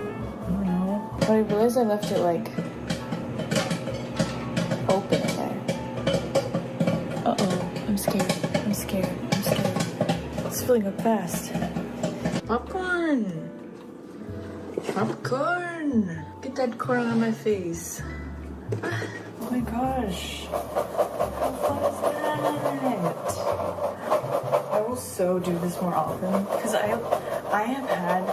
don't know. But I realized I left it like open in there. Uh-oh, I'm scared. I'm scared. I'm scared. It's filling up fast. Popcorn! Popcorn! Get that corn on my face. Oh my gosh. How fun is that? I will so do this more often because I have had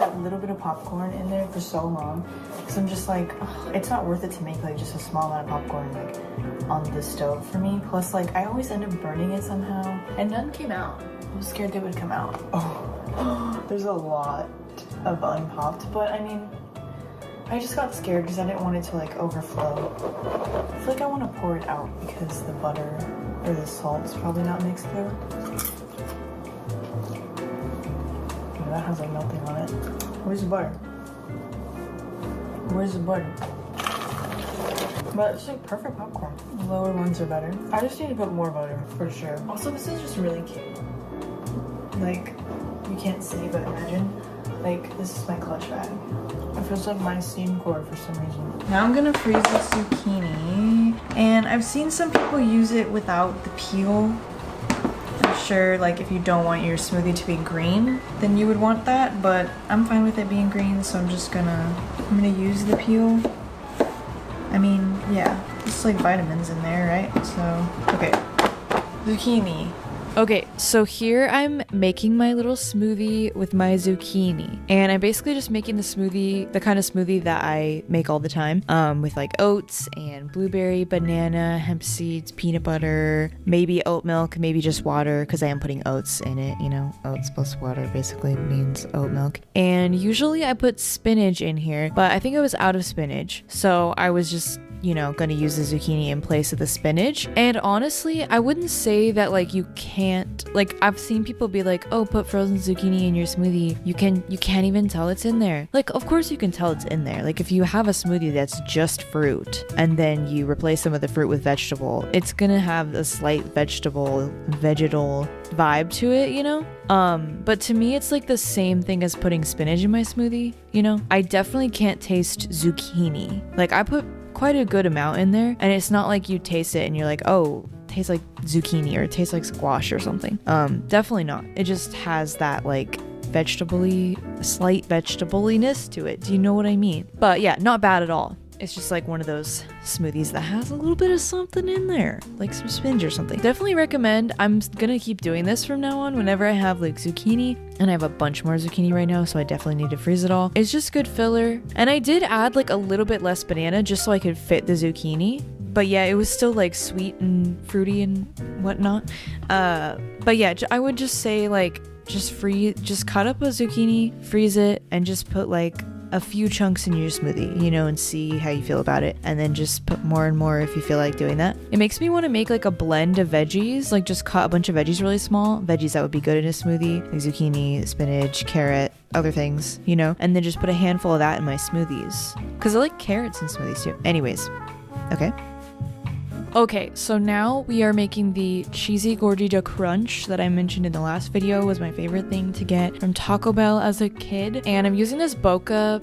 that little bit of popcorn in there for so long because I'm just like, ugh, it's not worth it to make like just a small amount of popcorn like on the stove for me. Plus like I always end up burning it somehow and none came out. I was scared they would come out. Oh, there's a lot of unpopped, but I mean, I just got scared because I didn't want it to like overflow. I feel like I want to pour it out because the butter or the salt's probably not mixed through. Yeah, that has like nothing on it. Where's the butter? Where's the butter? But it's like perfect popcorn. The lower ones are better. I just need to put more butter for sure. Also, this is just really cute. Like, you can't see, but imagine. Like, this is my clutch bag. It feels like my steam cord for some reason. Now I'm gonna freeze this zucchini. And I've seen some people use it without the peel. I'm sure, like, if you don't want your smoothie to be green, then you would want that. But I'm fine with it being green, so I'm gonna use the peel. I mean, yeah, it's like vitamins in there, right? So, okay. Zucchini. Okay, so here I'm making my little smoothie with my zucchini. And I'm basically just making the smoothie, the kind of smoothie that I make all the time, with like oats and blueberry, banana, hemp seeds, peanut butter, maybe oat milk, maybe just water, because I am putting oats in it, you know, oats plus water basically means oat milk. And usually I put spinach in here, but I think I was out of spinach. So I was just, you know, gonna use the zucchini in place of the spinach. And honestly, I wouldn't say that like you can't, like I've seen people be like, oh, put frozen zucchini in your smoothie. You can't even tell it's in there. Like, of course you can tell it's in there. Like if you have a smoothie that's just fruit and then you replace some of the fruit with vegetable, it's gonna have a slight vegetal vibe to it, you know? But to me, it's like the same thing as putting spinach in my smoothie, you know? I definitely can't taste zucchini. Like I put quite a good amount in there, and it's not like you taste it and you're like, oh, it tastes like zucchini or it tastes like squash or something. Definitely not. It just has that like slight vegetableiness to it. Do you know what I mean? But yeah, not bad at all. It's just like one of those smoothies that has a little bit of something in there, like some spinach or something. Definitely recommend. I'm gonna keep doing this from now on whenever I have like zucchini, and I have a bunch more zucchini right now, so I definitely need to freeze it all. It's just good filler. And I did add like a little bit less banana just so I could fit the zucchini. But yeah, it was still like sweet and fruity and whatnot. But yeah, I would just say like, just cut up a zucchini, freeze it, and just put like a few chunks in your smoothie, you know, and see how you feel about it. And then just put more and more if you feel like doing that. It makes me want to make like a blend of veggies, like just cut a bunch of veggies really small, veggies that would be good in a smoothie, like zucchini, spinach, carrot, other things, you know, and then just put a handful of that in my smoothies. Cause I like carrots in smoothies too. Anyways, okay. Okay, so now we are making the cheesy gordita crunch that I mentioned in the last video was my favorite thing to get from Taco Bell as a kid. And I'm using this boca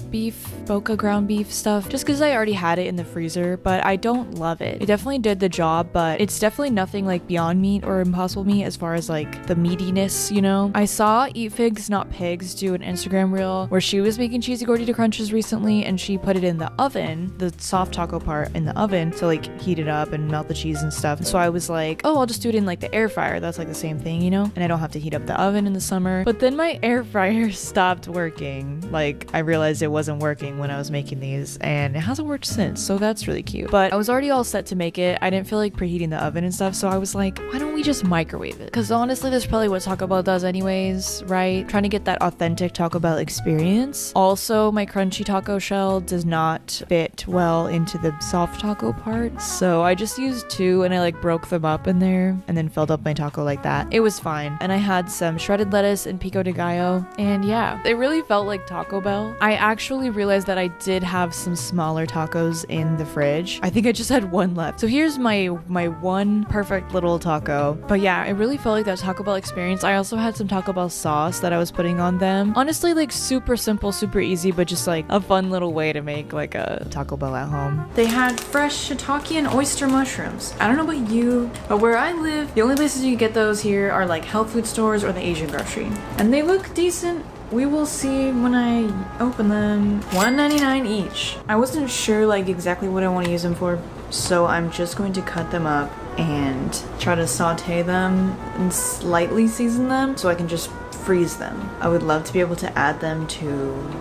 ground beef stuff just because I already had it in the freezer, but I don't love it. It definitely did the job, but it's definitely nothing like Beyond Meat or Impossible Meat as far as like the meatiness, you know? I saw Eat Figs Not Pigs do an Instagram reel where she was making cheesy gordita crunches recently, and she put it in the oven, the soft taco part in the oven, to like heat it up and melt the cheese and stuff. So I was like, oh, I'll just do it in like the air fryer. That's like the same thing, you know? And I don't have to heat up the oven in the summer. But then my air fryer stopped working. Like I realized it wasn't working when I was making these, and it hasn't worked since. So that's really cute. But I was already all set to make it. I didn't feel like preheating the oven and stuff. So I was like, why don't we just microwave it? Because honestly, that's probably what Taco Bell does anyways, right? Trying to get that authentic Taco Bell experience. Also, my crunchy taco shell does not fit well into the soft taco part. So I just used two, and I like broke them up in there and then filled up my taco like that. It was fine. And I had some shredded lettuce and pico de gallo, and yeah, it really felt like Taco Bell. I actually realized that I did have some smaller tacos in the fridge. I think I just had one left. So here's my one perfect little taco. But yeah, it really felt like that Taco Bell experience. I also had some Taco Bell sauce that I was putting on them. Honestly, like super simple, super easy, but just like a fun little way to make like a Taco Bell at home. They had fresh shiitake and oyster mushrooms. I don't know about you, but where I live, the only places you can get those here are like health food stores or the Asian grocery. And they look decent. We will see when I open them. $1.99 each. I wasn't sure like exactly what I want to use them for, so I'm just going to cut them up and try to saute them and slightly season them so I can just freeze them. I would love to be able to add them to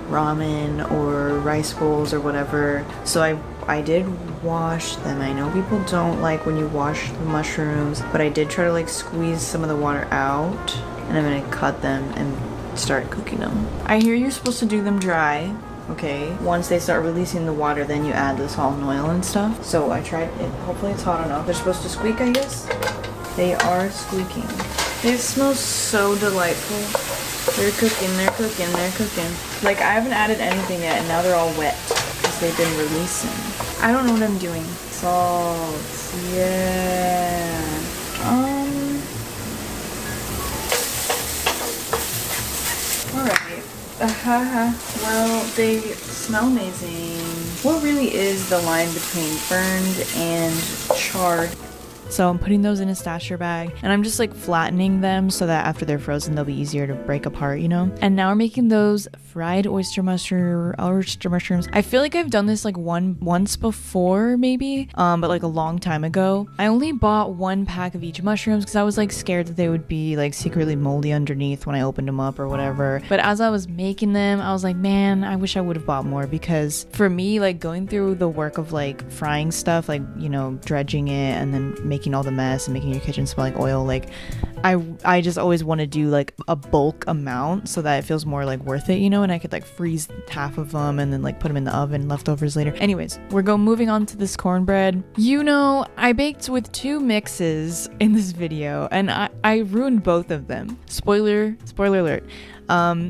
ramen or rice bowls or whatever. So I did wash them. I know people don't like when you wash the mushrooms, but I did try to like squeeze some of the water out, and I'm gonna cut them and start cooking them. I hear you're supposed to do them dry. Okay, once they start releasing the water, then you add the salt and oil and stuff. So I tried it. Hopefully it's hot enough. They're supposed to squeak, I guess. They are squeaking. It smells so delightful. They're cooking, they're cooking, they're cooking. Like I haven't added anything yet, and now they're all wet because they've been releasing. I don't know what I'm doing. Salt, yeah. Alright. Well, they smell amazing. What really is the line between burned and charred? So I'm putting those in a stasher bag, and I'm just like flattening them so that after they're frozen, they'll be easier to break apart, you know? And now we're making those fried oyster mushrooms. I feel like I've done this like once before, maybe, but like a long time ago. I only bought one pack of each mushrooms because I was like scared that they would be like secretly moldy underneath when I opened them up or whatever. But as I was making them, I was like, man, I wish I would have bought more, because for me, like going through the work of like frying stuff, like, you know, dredging it and then making all the mess and making your kitchen smell like oil, like I just always want to do like a bulk amount so that it feels more like worth it, you know, and I could like freeze half of them and then like put them in the oven, leftovers later. Anyways, moving on to this cornbread. You know, I baked with two mixes in this video, and I ruined both of them. Spoiler alert.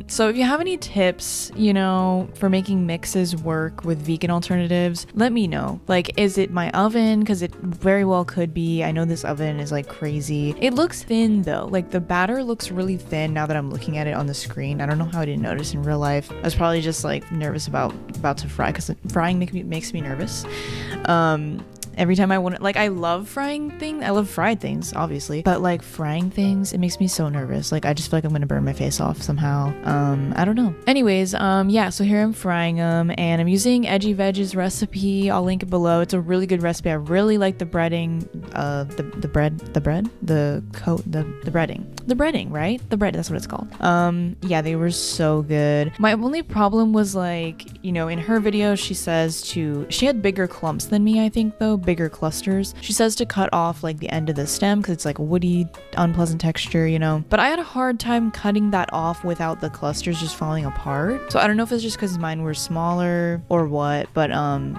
So if you have any tips, you know, for making mixes work with vegan alternatives, let me know. Like, is it my oven? Because it very well could be. I know this oven is like crazy. It looks thin though. Like the batter looks really thin now that I'm looking at it on the screen. I don't know how I didn't notice in real life. I was probably just like nervous about to fry, because frying makes me nervous. Every time I want to, like, I love frying things. I love fried things, obviously. But, like, frying things, it makes me so nervous. Like, I just feel like I'm going to burn my face off somehow. I don't know. Anyways, yeah, so here I'm frying them. And I'm using Edgy Veg's recipe. I'll link it below. It's a really good recipe. I really like the breading. The breading, right? The bread, that's what it's called. Yeah, they were so good. My only problem was, like, you know, in her video, she says she had bigger clumps than me, I think, though. bigger clusters. She says to cut off like the end of the stem because it's like a woody, unpleasant texture, you know. But I had a hard time cutting that off without the clusters just falling apart. So I don't know if it's just because mine were smaller or what, but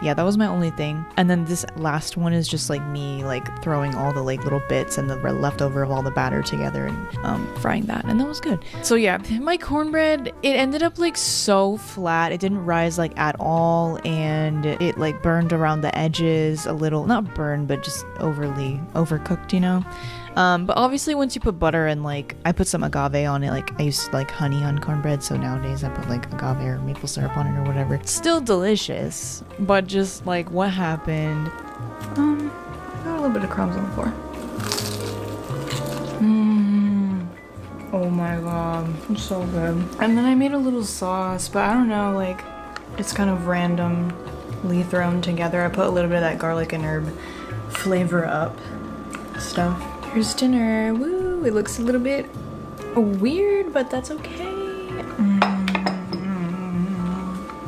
yeah, that was my only thing. And then this last one is just like me like throwing all the like little bits and the leftover of all the batter together and frying that, and that was good. So yeah, my cornbread, it ended up like so flat. It didn't rise like at all, and it like burned around the edges a little, not burned, but just overcooked, you know. But obviously once you put butter and like I put some agave on it, like I used to like honey on cornbread, so nowadays I put like agave or maple syrup on it or whatever. It's still delicious, but just like what happened, I got a little bit of crumbs on the floor. Oh my god, it's so good. And then I made a little sauce, but I don't know, like it's kind of randomly thrown together. I put a little bit of that garlic and herb flavor up stuff. Here's dinner. Woo! It looks a little bit weird, but that's okay.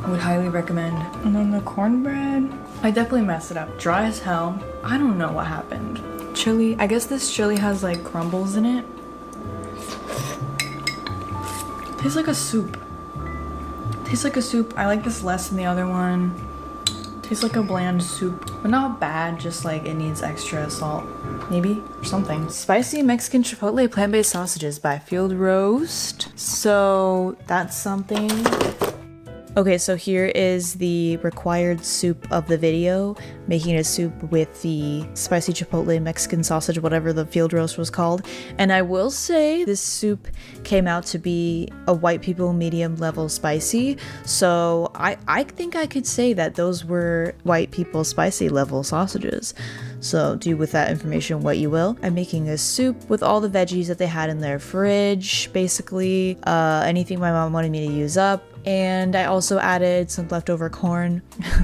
I would highly recommend. And then the cornbread, I definitely messed it up. Dry as hell. I don't know what happened. Chili. I guess this chili has like crumbles in it. Tastes like a soup. Tastes like a soup. I like this less than the other one. Tastes like a bland soup, but not bad, just like it needs extra salt, maybe, or something. Spicy Mexican Chipotle plant-based sausages by Field Roast. So that's something. Okay, so here is the required soup of the video, making a soup with the spicy chipotle Mexican sausage, whatever the field roast was called. And I will say this soup came out to be a white people medium level spicy. So I think I could say that those were white people spicy level sausages. So do with that information what you will. I'm making a soup with all the veggies that they had in their fridge, basically anything my mom wanted me to use up. And I also added some leftover corn,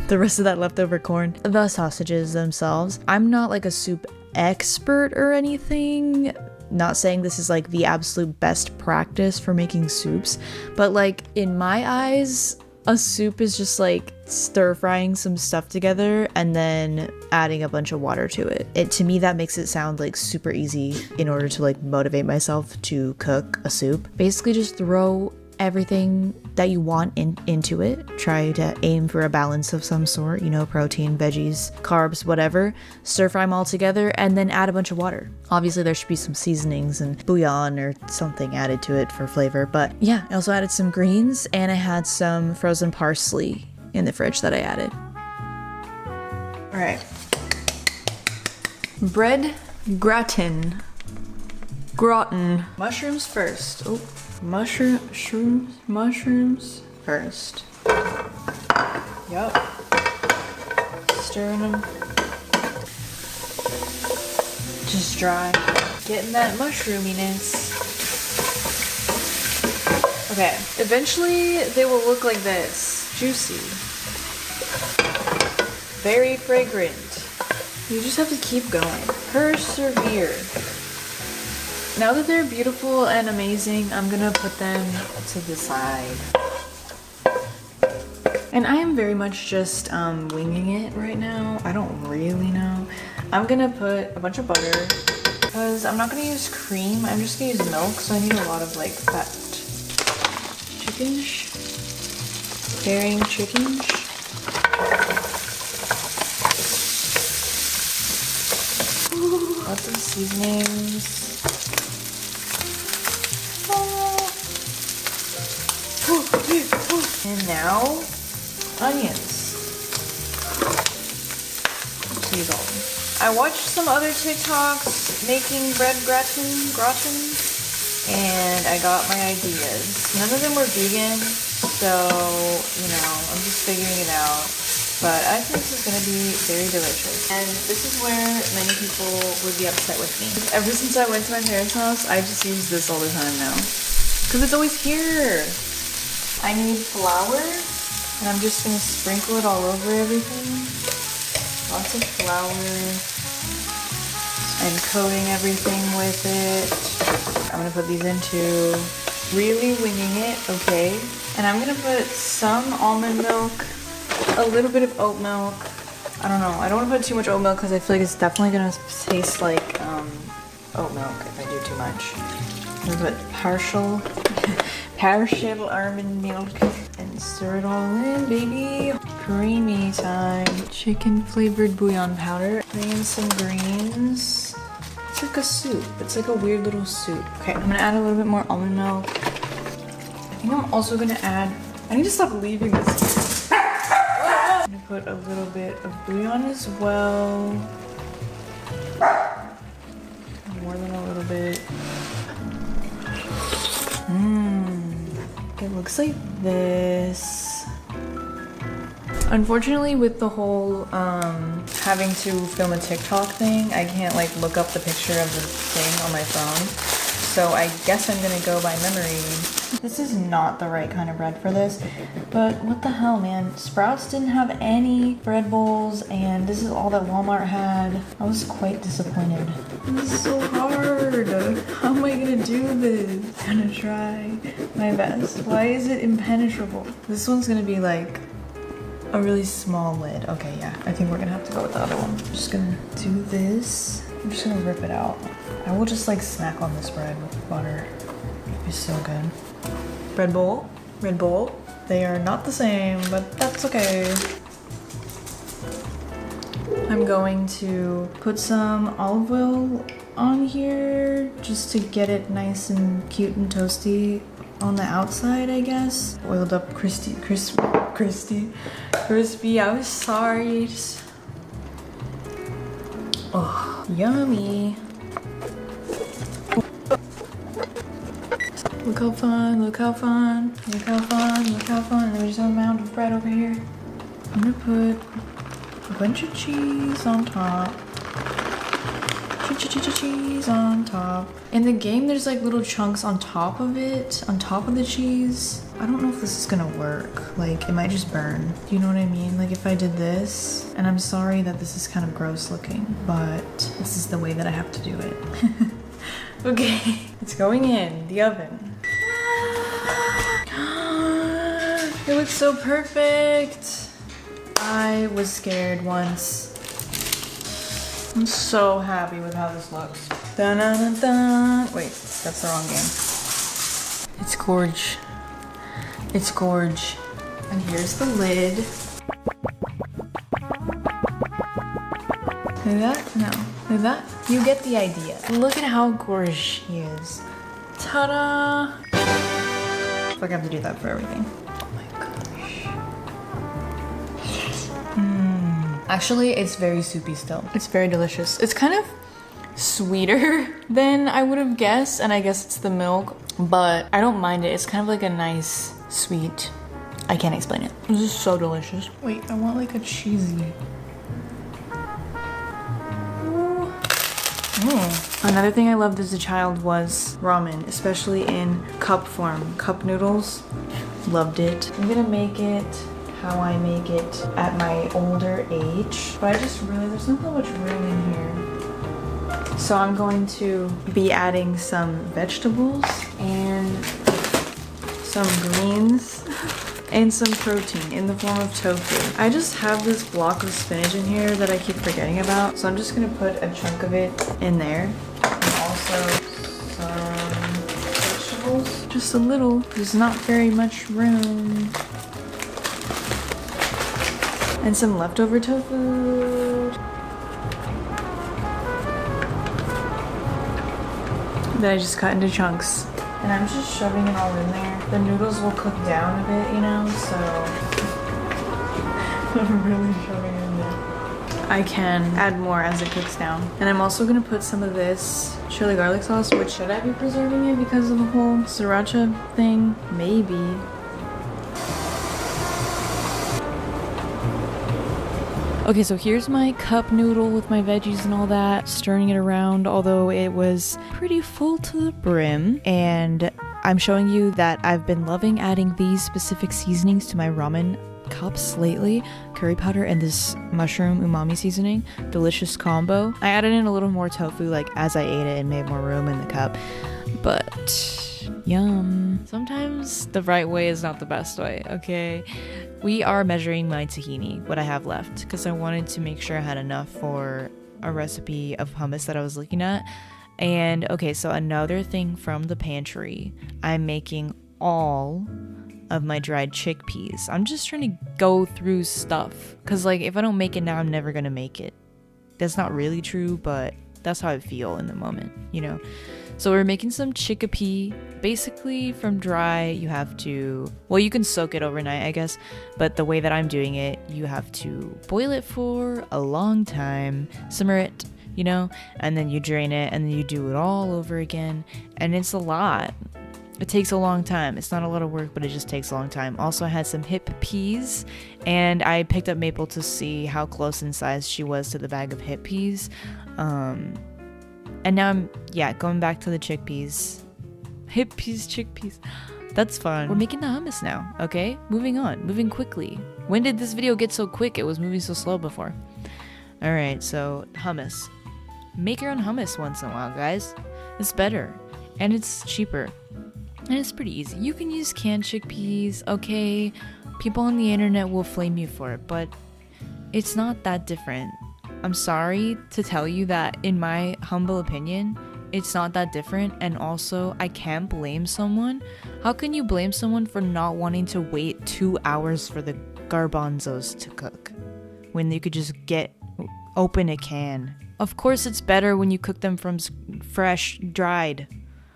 the rest of that leftover corn, the sausages themselves. I'm not like a soup expert or anything, not saying this is like the absolute best practice for making soups, but like in my eyes, a soup is just like stir frying some stuff together and then adding a bunch of water to it. To me, that makes it sound like super easy in order to like motivate myself to cook a soup. Basically just throw everything that you want into it. Try to aim for a balance of some sort, you know, protein, veggies, carbs, whatever. Stir fry them all together and then add a bunch of water. Obviously there should be some seasonings and bouillon or something added to it for flavor, but yeah, I also added some greens and I had some frozen parsley in the fridge that I added. All right. Bread gratin. Mushrooms first. Oh. Mushrooms first. Yup. Stirring them. Just dry. Getting that mushroominess. Okay. Eventually they will look like this. Juicy. Very fragrant. You just have to keep going. Persevere. Now that they're beautiful and amazing, I'm gonna put them to the side. And I am very much just winging it right now. I don't really know. I'm gonna put a bunch of butter because I'm not gonna use cream. I'm just gonna use milk, so I need a lot of like fat chickenish, herring chickenish. Lots of seasonings. And now, onions. Use all of them. I watched some other TikToks making bread gratin, and I got my ideas. None of them were vegan, so, you know, I'm just figuring it out. But I think this is gonna be very delicious. And this is where many people would be upset with me. Ever since I went to my parents' house, I just use this all the time now. Because it's always here. I need flour, and I'm just gonna sprinkle it all over everything. Lots of flour. I'm coating everything with it. I'm gonna put these into really winging it, okay? And I'm gonna put some almond milk, a little bit of oat milk, I don't know. I don't want to put too much oat milk because I feel like it's definitely gonna taste like oat milk if I do too much. I'm gonna put partial almond milk and stir it all in, baby. Creamy time. Chicken flavored bouillon powder. Bring in some greens. It's like a soup. It's like a weird little soup. Okay, I'm gonna add a little bit more almond milk. I think I'm also gonna add, I need to stop leaving this. I'm gonna put a little bit of bouillon as well. More than a little bit. It looks like this. Unfortunately, with the whole having to film a TikTok thing, I can't like look up the picture of the thing on my phone. So I guess I'm gonna go by memory. This is not the right kind of bread for this, but what the hell, man? Sprouts didn't have any bread bowls, and this is all that Walmart had. I was quite disappointed. This is so hard. How am I gonna do this? I'm gonna try my best. Why is it impenetrable? This one's gonna be like a really small lid. Okay, yeah, I think we're gonna have to go with the other one. I'm just gonna do this. I'm just gonna rip it out. I will just like snack on this bread with butter. It's so good. Bread bowl, red bowl. They are not the same, but that's okay. I'm going to put some olive oil on here just to get it nice and cute and toasty on the outside, I guess. Oiled up crispy. I was sorry. Oh, yummy. Look how fun, look how fun, look how fun, look how fun. There's a mound of bread over here. I'm gonna put a bunch of cheese on top. Cheese on top. In the game, there's like little chunks on top of it, on top of the cheese. I don't know if this is gonna work. Like, it might just burn. Do you know what I mean? Like, if I did this, and I'm sorry that this is kind of gross looking, but this is the way that I have to do it. Okay, it's going in the oven. It looks so perfect. I was scared once. I'm so happy with how this looks. Dun, dun, dun, dun. Wait, that's the wrong game. It's gorge. It's gorge. And here's the lid. Look at that? No. Look at that? You get the idea. Look at how gorge he is. Ta-da! I feel like I have to do that for everything. Oh my gosh. Actually, it's very soupy still. It's very delicious. It's kind of sweeter than I would have guessed, and I guess it's the milk, but I don't mind it. It's kind of like a nice sweet. I can't explain it. This is so delicious. Wait, I want like a cheesy. Another thing I loved as a child was ramen, especially in cup form. Cup noodles, loved it. I'm gonna make it how I make it at my older age, but I just realized there's not that much room in here. So I'm going to be adding some vegetables and some greens and some protein in the form of tofu. I just have this block of spinach in here that I keep forgetting about, so I'm just gonna put a chunk of it in there. And also some vegetables. Just a little, there's not very much room. And some leftover tofu that I just cut into chunks. And I'm just shoving it all in there. The noodles will cook down a bit, you know, so I'm really shoving it in there. I can add more as it cooks down. And I'm also gonna put some of this chili garlic sauce, which should I be preserving it because of the whole sriracha thing? Maybe. Okay, so here's my cup noodle with my veggies and all that, stirring it around, although it was pretty full to the brim. And I'm showing you that I've been loving adding these specific seasonings to my ramen cups lately. Curry powder and this mushroom umami seasoning. Delicious combo. I added in a little more tofu like as I ate it and made more room in the cup. But yum. Sometimes the right way is not the best way, okay? We are measuring my tahini, what I have left, because I wanted to make sure I had enough for a recipe of hummus that I was looking at. And okay, so another thing from the pantry, I'm making all of my dried chickpeas. I'm just trying to go through stuff, because like if I don't make it now, I'm never gonna make it. That's not really true, but that's how I feel in the moment, you know. So we're making some chickpea. Basically, from dry, you have to, well, you can soak it overnight, I guess, but the way that I'm doing it, you have to boil it for a long time, simmer it, you know, and then you drain it, and then you do it all over again, and it's a lot. It takes a long time. It's not a lot of work, but it just takes a long time. Also, I had some hip peas, and I picked up Maple to see how close in size she was to the bag of hip peas. And now I'm, going back to the chickpeas. Hip peas, chickpeas. That's fun. We're making the hummus now, okay? Moving on, moving quickly. When did this video get so quick? It was moving so slow before. Alright, so hummus. Make your own hummus once in a while, guys. It's better. And it's cheaper. And it's pretty easy. You can use canned chickpeas, okay? People on the internet will flame you for it, but it's not that different. I'm sorry to tell you that, in my humble opinion, it's not that different. And also, I can't blame someone. How can you blame someone for not wanting to wait 2 hours for the garbanzos to cook when you could just open a can? Of course it's better when you cook them from fresh, dried.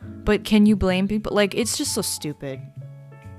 But can you blame people? Like, it's just so stupid.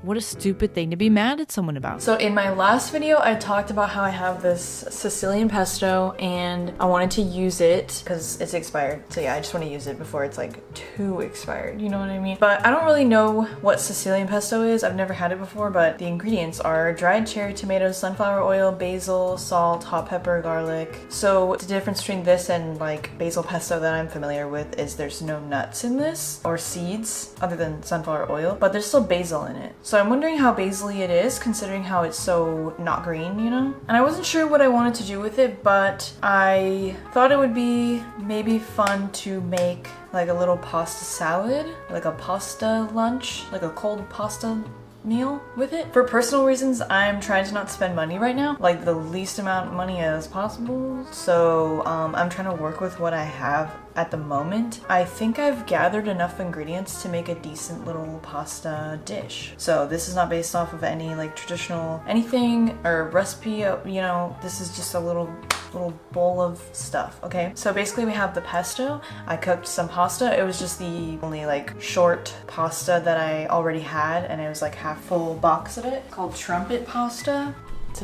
What a stupid thing to be mad at someone about. So in my last video, I talked about how I have this Sicilian pesto and I wanted to use it because it's expired. So yeah, I just want to use it before it's like too expired, you know what I mean? But I don't really know what Sicilian pesto is. I've never had it before, but the ingredients are dried cherry tomatoes, sunflower oil, basil, salt, hot pepper, garlic. So the difference between this and like basil pesto that I'm familiar with is there's no nuts in this or seeds other than sunflower oil, but there's still basil in it. So I'm wondering how basil-y it is, considering how it's so not green, you know? And I wasn't sure what I wanted to do with it, but I thought it would be maybe fun to make like a little pasta salad, like a pasta lunch, like a cold pasta meal with it. For personal reasons, I'm trying to not spend money right now, like the least amount of money as possible. So I'm trying to work with what I have at the moment. I think I've gathered enough ingredients to make a decent little pasta dish. So this is not based off of any like traditional anything or recipe, you know, this is just a little bowl of stuff, okay? So basically we have the pesto. I cooked some pasta. It was just the only like short pasta that I already had, and it was like half full box of it called trumpet pasta. It's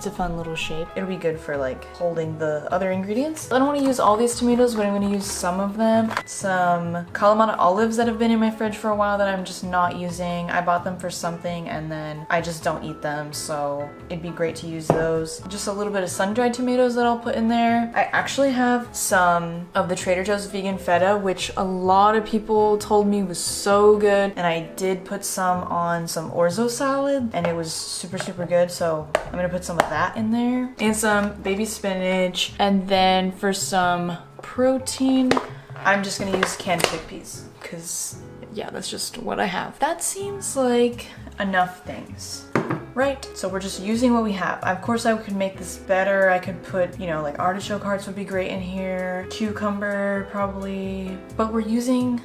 a fun little shape. It'll be good for like holding the other ingredients. I don't want to use all these tomatoes, but I'm going to use some of them. Some Kalamata olives that have been in my fridge for a while that I'm just not using. I bought them for something and then I just don't eat them, so it'd be great to use those. Just a little bit of sun-dried tomatoes that I'll put in there. I actually have some of the Trader Joe's vegan feta, which a lot of people told me was so good, and I did put some on some orzo salad and it was super good, so I'm gonna put some of that in there and some baby spinach. And then for some protein, I'm just gonna use canned chickpeas because yeah, that's just what I have. That seems like enough things, right? So we're just using what we have. Of course I could make this better. I could put, you know, like artichoke hearts would be great in here, cucumber probably, but we're using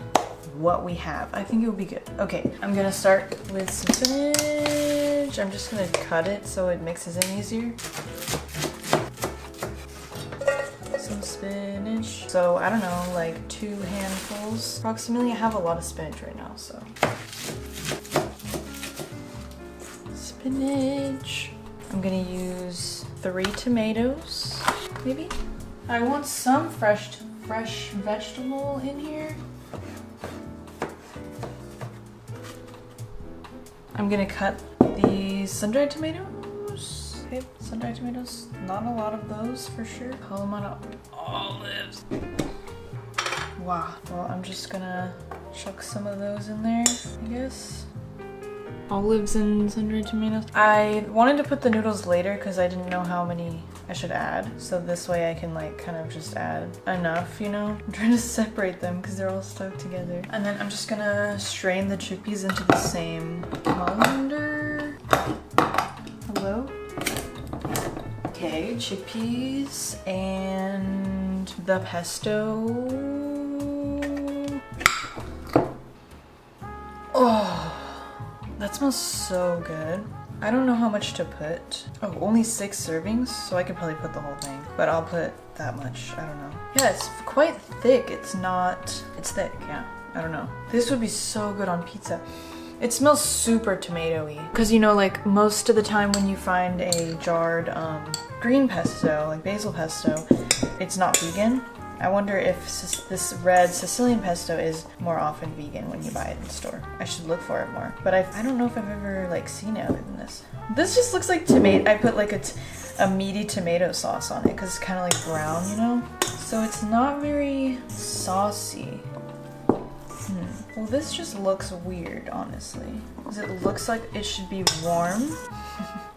what we have. I think it would be good. Okay, I'm gonna start with some spinach. I'm just gonna cut it so it mixes in easier. Some spinach. So I don't know, like 2 handfuls approximately. I have a lot of spinach right now, so. Spinach. I'm gonna use 3 tomatoes, maybe. I want some fresh vegetable in here. I'm gonna cut the sun-dried tomatoes. Okay, sun-dried tomatoes. Not a lot of those for sure. Kalamata olives. Wow. Well, I'm just gonna chuck some of those in there, I guess. Olives and sun-dried tomatoes. I wanted to put the noodles later because I didn't know how many I should add. So this way I can like kind of just add enough, you know? I'm trying to separate them because they're all stuck together. And then I'm just gonna strain the chickpeas into the same colander. A hello. Okay, chickpeas and the pesto. Oh, that smells so good. I don't know how much to put. Oh, only 6 servings, so I could probably put the whole thing. But I'll put that much, I don't know. Yeah, it's quite thick. It's thick, yeah. I don't know. This would be so good on pizza. It smells super tomatoey. Because, you know, like most of the time when you find a jarred green pesto, like basil pesto, it's not vegan. I wonder if this red Sicilian pesto is more often vegan when you buy it in the store. I should look for it more. But I don't know if I've ever like seen it other than this. This just looks like tomato. I put like a meaty tomato sauce on it because it's kind of like brown, you know? So it's not very saucy. Well, this just looks weird, honestly. Because it looks like it should be warm,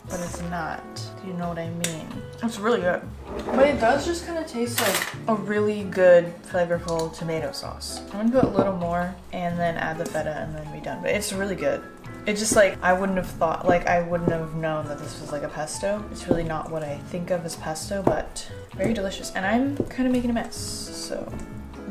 but it's not. Do you know what I mean? It's really good. But it does just kind of taste like a really good, flavorful tomato sauce. I'm gonna put a little more and then add the feta and then be done. But it's really good. It's just like, I wouldn't have thought, like I wouldn't have known that this was like a pesto. It's really not what I think of as pesto, but very delicious. And I'm kind of making a mess, so.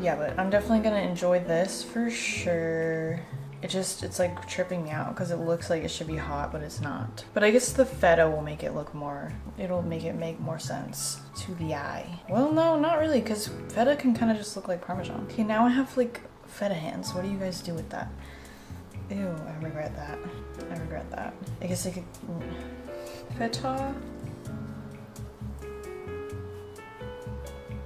Yeah, but I'm definitely gonna enjoy this for sure. It's like tripping me out because it looks like it should be hot, but it's not. But I guess the feta will make it look more, it'll make it make more sense to the eye. Well, no, not really, because feta can kind of just look like Parmesan. Okay, now I have like feta hands. What do you guys do with that? Ew, I regret that. I regret that. I guess I could, feta?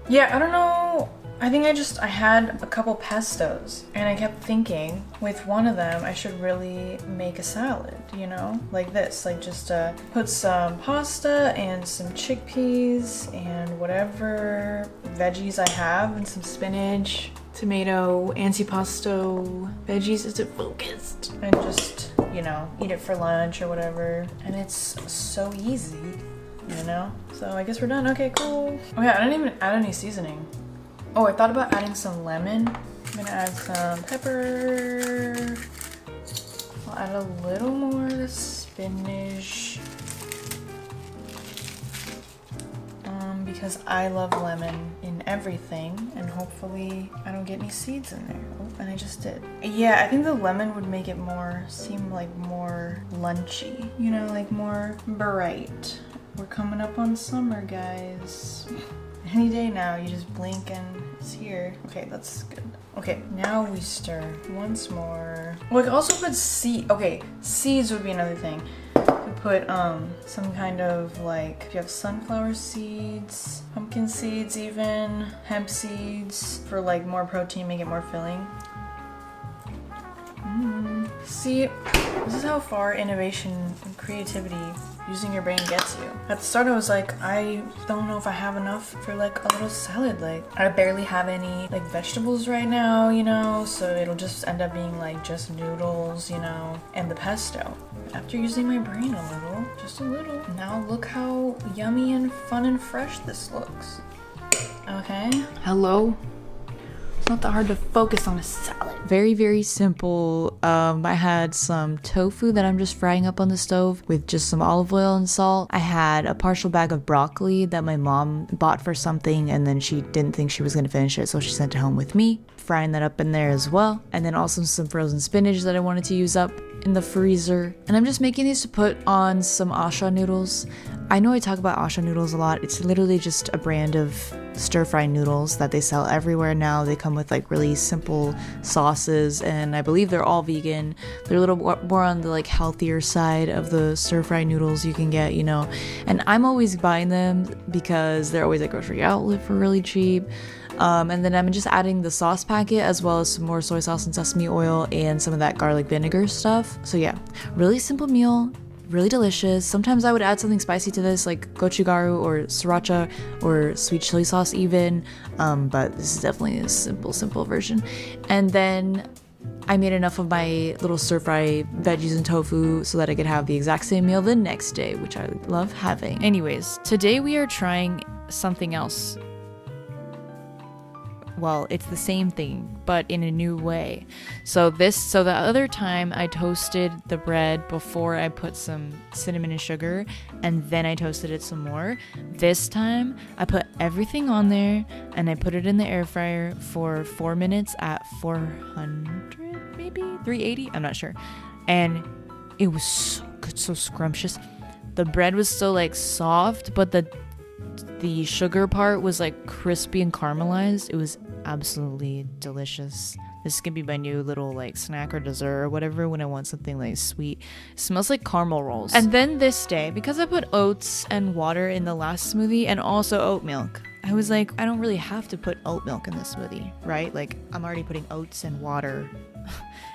Yeah, I don't know. I think I had a couple pestos and I kept thinking with one of them I should really make a salad, you know, like this, like just put some pasta and some chickpeas and whatever veggies I have and some spinach, tomato, antipasto, veggies. Is it focused? And just, you know, eat it for lunch or whatever. And it's so easy, you know? So I guess we're done. Okay, cool. Okay, I didn't even add any seasoning. Oh, I thought about adding some lemon. I'm gonna add some pepper. I'll add a little more of the spinach. Because I love lemon in everything, and hopefully I don't get any seeds in there. Oh, and I just did. Yeah, I think the lemon would make it seem like more lunchy, you know, like more bright. We're coming up on summer, guys. Any day now, you just blink and it's here. Okay, that's good. Okay, now we stir once more. We can also put seeds would be another thing. We put some kind of like, if you have sunflower seeds, pumpkin seeds even, hemp seeds for like more protein, make it more filling. See, this is how far innovation and creativity using your brain gets you. At the start I was like, I don't know if I have enough for like a little salad. Like I barely have any like vegetables right now, you know, so it'll just end up being like just noodles, you know, and the pesto. After using my brain a little, just a little, now look how yummy and fun and fresh this looks. Okay. Hello. It's not that hard to focus on a salad. Very, very simple. I had some tofu that I'm just frying up on the stove with just some olive oil and salt. I had a partial bag of broccoli that my mom bought for something and then she didn't think she was gonna finish it, so she sent it home with me. Frying that up in there as well. And then also some frozen spinach that I wanted to use up in the freezer. And I'm just making these to put on some asha noodles. I know I talk about asha noodles a lot. It's literally just a brand of stir-fry noodles that they sell everywhere now. They come with like really simple sauces and I believe they're all vegan. They're a little more on the like healthier side of the stir-fry noodles you can get, you know. And I'm always buying them because they're always at grocery outlet for really cheap. And then I'm just adding the sauce packet as well as some more soy sauce and sesame oil and some of that garlic vinegar stuff. So yeah, really simple meal, really delicious. Sometimes I would add something spicy to this like gochugaru or sriracha or sweet chili sauce even, but this is definitely a simple version. And then I made enough of my little stir-fry veggies and tofu so that I could have the exact same meal the next day, which I love having. Anyways, today we are trying something else. well, it's the same thing, but in a new way. So the other time I toasted the bread before I put some cinnamon and sugar, and then I toasted it some more. This time I put everything on there and I put it in the air fryer for 4 minutes at 400, maybe 380, I'm not sure. And it was so good, so scrumptious. The bread was still like soft, but the sugar part was like crispy and caramelized. It was absolutely delicious. This could be my new little like snack or dessert or whatever when I want something like sweet. It smells like caramel rolls. And then this day, because I put oats and water in the last smoothie and also oat milk, I was like, I don't really have to put oat milk in this smoothie, right? Like I'm already putting oats and water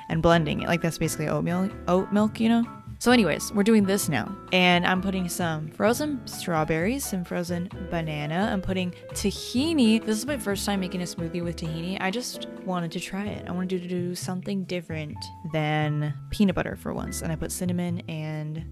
and blending it. Like that's basically oat milk, you know? So anyways, we're doing this now. And I'm putting some frozen strawberries, some frozen banana. I'm putting tahini. This is my first time making a smoothie with tahini. I just wanted to try it. I wanted to do something different than peanut butter for once. And I put cinnamon and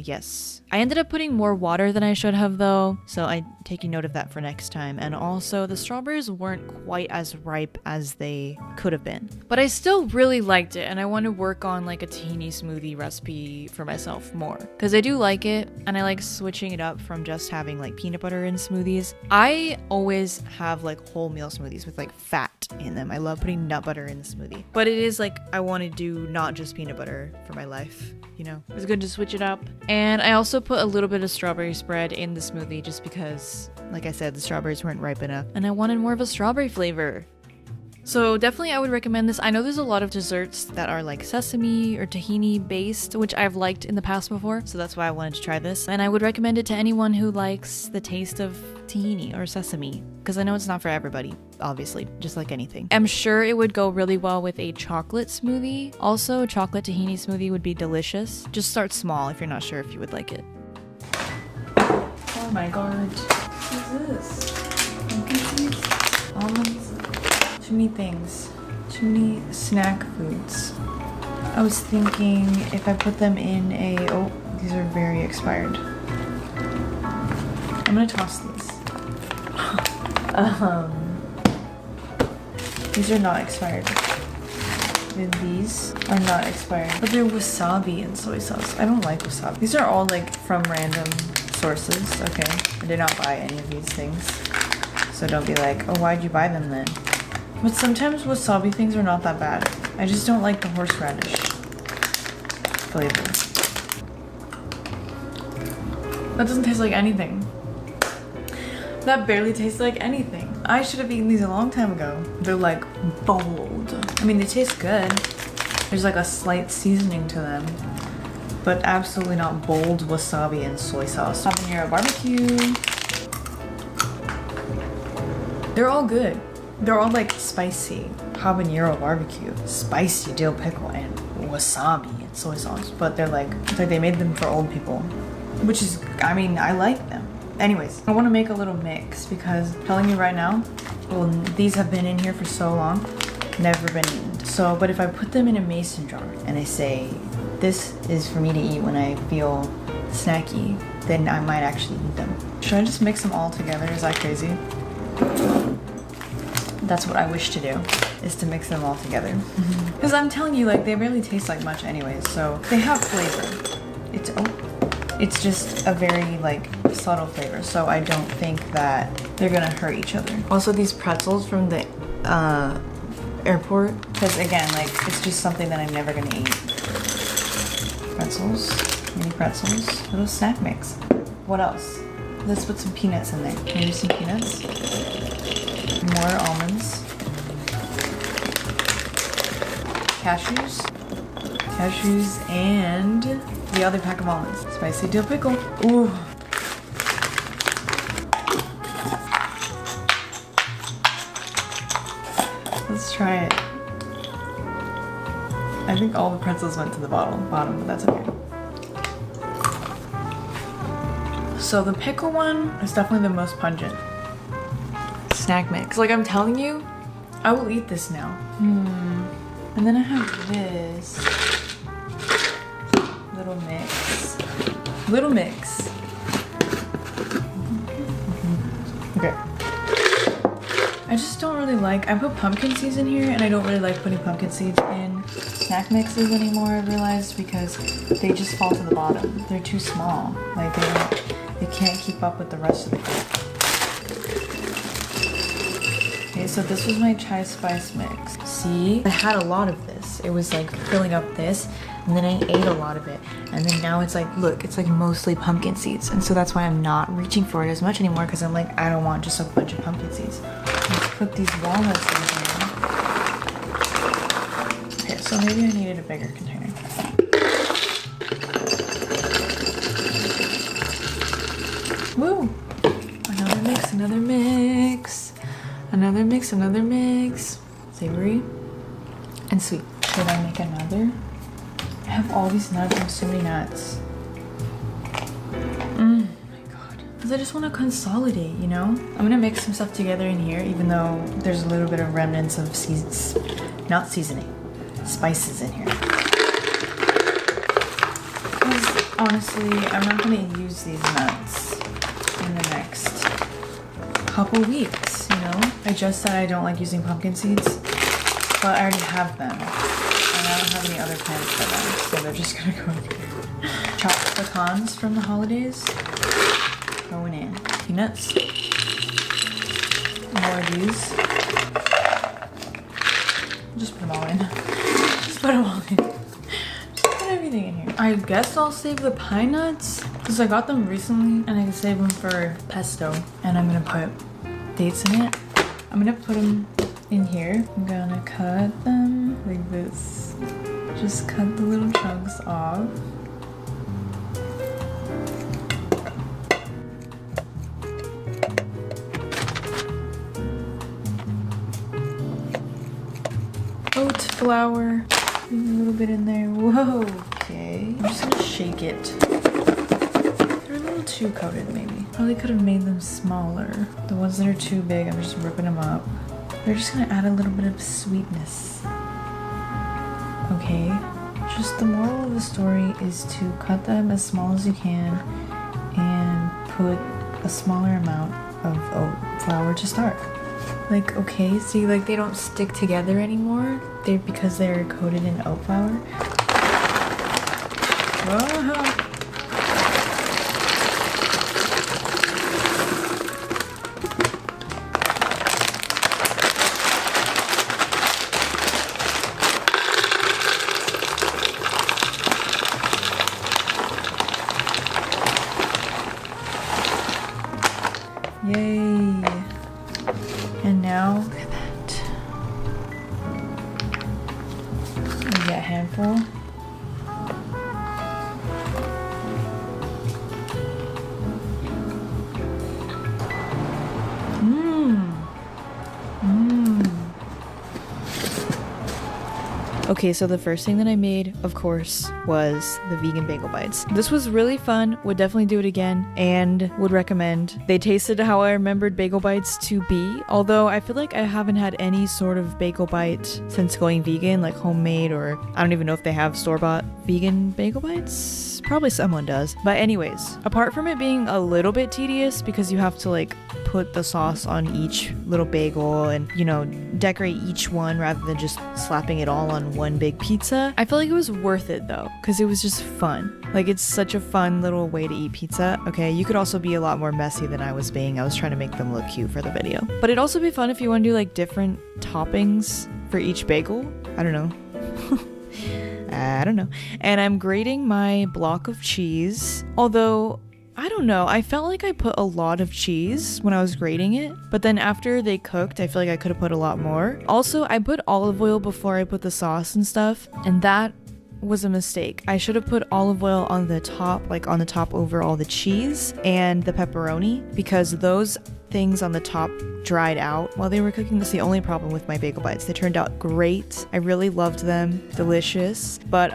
yes. I ended up putting more water than I should have though. So I'm taking note of that for next time. And also the strawberries weren't quite as ripe as they could have been. But I still really liked it. And I want to work on like a tahini smoothie recipe for myself more. Because I do like it. And I like switching it up from just having like peanut butter in smoothies. I always have like wholemeal smoothies with like fat in them. I love putting nut butter in the smoothie. But it is like I want to do not just peanut butter for my life. You know, it's good to switch it up. And I also put a little bit of strawberry spread in the smoothie just because, like I said, the strawberries weren't ripe enough and I wanted more of a strawberry flavor. So definitely I would recommend this. I know there's a lot of desserts that are like sesame or tahini based, which I've liked in the past before. So that's why I wanted to try this. And I would recommend it to anyone who likes the taste of tahini or sesame. Because I know it's not for everybody, obviously, just like anything. I'm sure it would go really well with a chocolate smoothie. Also, a chocolate tahini smoothie would be delicious. Just start small if you're not sure if you would like it. Oh my god. What is this? Pumpkin seeds? Almonds? Too many things. Too many snack foods. I was thinking if I put them in a... Oh, these are very expired. I'm gonna toss these. These are not expired. And these are not expired. But they're wasabi and soy sauce. I don't like wasabi. These are all like from random sources, okay? I did not buy any of these things. So don't be like, oh, why'd you buy them then? But sometimes wasabi things are not that bad. I just don't like the horseradish flavor. That doesn't taste like anything. That barely tastes like anything. I should have eaten these a long time ago. They're like bold. I mean, they taste good. There's like a slight seasoning to them, but absolutely not bold wasabi and soy sauce. Habanero barbecue. They're all good. They're all like spicy. Habanero barbecue, spicy dill pickle, and wasabi and soy sauce. But they're like, it's like they made them for old people, which is, I mean, I like them. Anyways, I want to make a little mix because I'm telling you right now, well, these have been in here for so long, never been eaten. So, but if I put them in a mason jar and I say, this is for me to eat when I feel snacky, then I might actually eat them. Should I just mix them all together? Is that crazy? That's what I wish to do, is to mix them all together. Because I'm telling you, like, they barely taste like much anyways, so they have flavor. It's just a very, like, subtle flavor, so I don't think that they're gonna hurt each other. Also, these pretzels from the airport, because again, like, it's just something that I'm never gonna eat. Pretzels, mini pretzels, little snack mix. What else? Let's put some peanuts in there. Maybe some peanuts. More almonds. Cashews, and the other pack of almonds. Spicy dill pickle. Ooh. Let's try it. I think all the pretzels went to the bottom, but that's okay. So the pickle one is definitely the most pungent. Snack mix. Like I'm telling you, I will eat this now. And then I have this little mix. Okay. I just don't really like, I put pumpkin seeds in here and I don't really like putting pumpkin seeds in snack mixes anymore, I realized, because they just fall to the bottom. They're too small. Like they can't keep up with the rest of the cake. Okay, so this was my chai spice mix. See, I had a lot of this. It was like filling up this, and then I ate a lot of it. And then now it's like, look, it's like mostly pumpkin seeds. And so that's why I'm not reaching for it as much anymore, because I'm like, I don't want just a bunch of pumpkin seeds. Let's put these walnuts in here. Okay, so maybe I needed a bigger container. Woo! Another mix, another mix. Another mix, another mix. Savory and sweet. Should I make another? I have all these nuts. I have so many nuts. Oh my god. Because I just want to consolidate, you know? I'm gonna mix some stuff together in here, even though there's a little bit of remnants of not seasoning, spices in here. Because honestly, I'm not gonna use these nuts in the next couple weeks, you know? I just said I don't like using pumpkin seeds, but I already have them. And I don't have any other plans for them, so they're just gonna go in here. Chopped pecans from the holidays. Going in. Peanuts. More of these. Just put them all in. Just put them all in. Just put everything in here. I guess I'll save the pine nuts, because I got them recently, and I can save them for pesto. And I'm gonna put dates in it. I'm gonna put them in here. I'm gonna cut them like this. Just cut the little chunks off. Oat flour. A little bit in there. Whoa, okay. I'm just gonna shake it. They're a little too coated, maybe. Probably could have made them smaller. The ones that are too big, I'm just ripping them up. They're just gonna add a little bit of sweetness. Okay, just the moral of the story is to cut them as small as you can and put a smaller amount of oat flour to start. Like, okay, see, like they don't stick together anymore. Because they're coated in oat flour. Whoa. Yay. And now, look at that. Maybe a handful. Okay, so the first thing that I made, of course, was the vegan bagel bites. This was really fun, would definitely do it again, and would recommend. They tasted how I remembered bagel bites to be, although I feel like I haven't had any sort of bagel bite since going vegan, like homemade, or I don't even know if they have store-bought vegan bagel bites. Probably someone does. But anyways, apart from it being a little bit tedious because you have to like put the sauce on each little bagel and, you know, decorate each one rather than just slapping it all on one big pizza, I feel like it was worth it though, because it was just fun. Like, it's such a fun little way to eat pizza. Okay, you could also be a lot more messy than I was being. I was trying to make them look cute for the video. But it'd also be fun if you want to do like different toppings for each bagel. I don't know. I don't know. And I'm grating my block of cheese. Although, I don't know, I felt like I put a lot of cheese when I was grating it. But then after they cooked, I feel like I could have put a lot more. Also, I put olive oil before I put the sauce and stuff. And that was a mistake. I should have put olive oil on the top, like on the top over all the cheese and the pepperoni, because those things on the top dried out while they were cooking. That's the only problem with my bagel bites. They turned out great. I really loved them. Delicious. But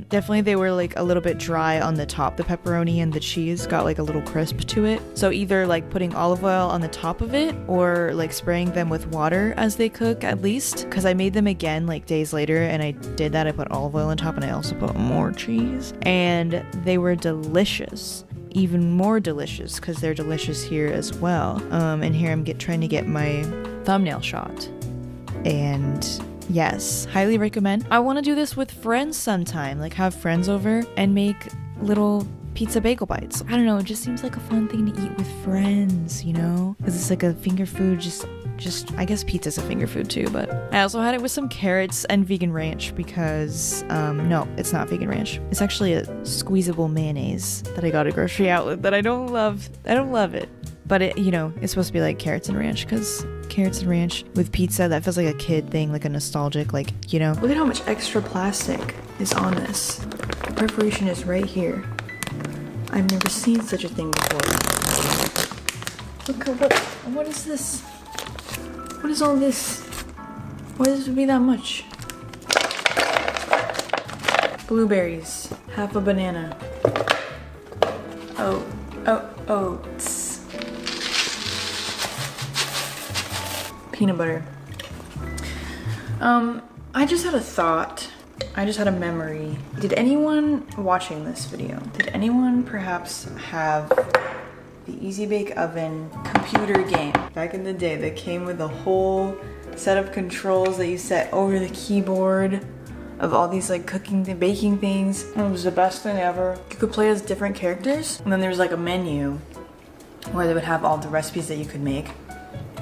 definitely they were like a little bit dry on the top. The pepperoni and the cheese got like a little crisp to it. So either like putting olive oil on the top of it or like spraying them with water as they cook at least. Because I made them again like days later and I did that. I put olive oil on top and I also put more cheese. And they were delicious. even more delicious because they're delicious here as well. And here I'm trying to get my thumbnail shot. And yes, highly recommend. I want to do this with friends sometime, like have friends over and make little pizza bagel bites. I don't know, it just seems like a fun thing to eat with friends, you know? Because it's like a finger food, just I guess pizza's a finger food too, but I also had it with some carrots and vegan ranch because, no, it's not vegan ranch. It's actually a squeezable mayonnaise that I got at a grocery outlet that I don't love. I don't love it. But it, you know, it's supposed to be like carrots and ranch because carrots and ranch with pizza, that feels like a kid thing, like a nostalgic, like, you know. Look at how much extra plastic is on this. The perforation is right here. I've never seen such a thing before. Look, what is this? What is all this? Why does it be that much? Blueberries, half a banana. Oats. Peanut butter. I just had a thought. I just had a memory. Did anyone watching this video, did anyone perhaps have the Easy Bake Oven computer game back in the day that came with a whole set of controls that you set over the keyboard of all these like cooking and baking things? And it was the best thing ever. You could play as different characters, and then there was like a menu where they would have all the recipes that you could make.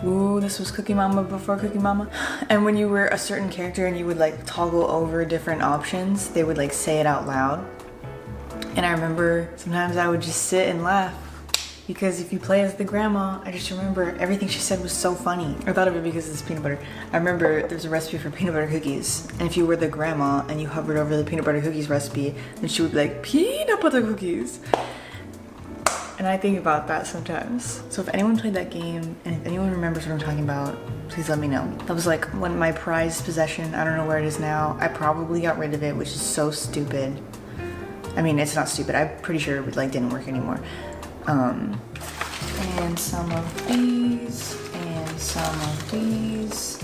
Ooh, this was Cookie Mama before Cookie Mama. And when you were a certain character and you would like toggle over different options, they would like say it out loud. And I remember sometimes I would just sit and laugh because if you play as the grandma, I just remember everything she said was so funny. I thought of it because it's peanut butter. I remember there's a recipe for peanut butter cookies, and if you were the grandma and you hovered over the peanut butter cookies recipe, then she would be like, peanut butter cookies. And I think about that sometimes. So if anyone played that game, and if anyone remembers what I'm talking about, please let me know. That was like one my prized possession. I don't know where it is now. I probably got rid of it, which is so stupid. I mean, it's not stupid. I'm pretty sure it like didn't work anymore. And some of these, and some of these.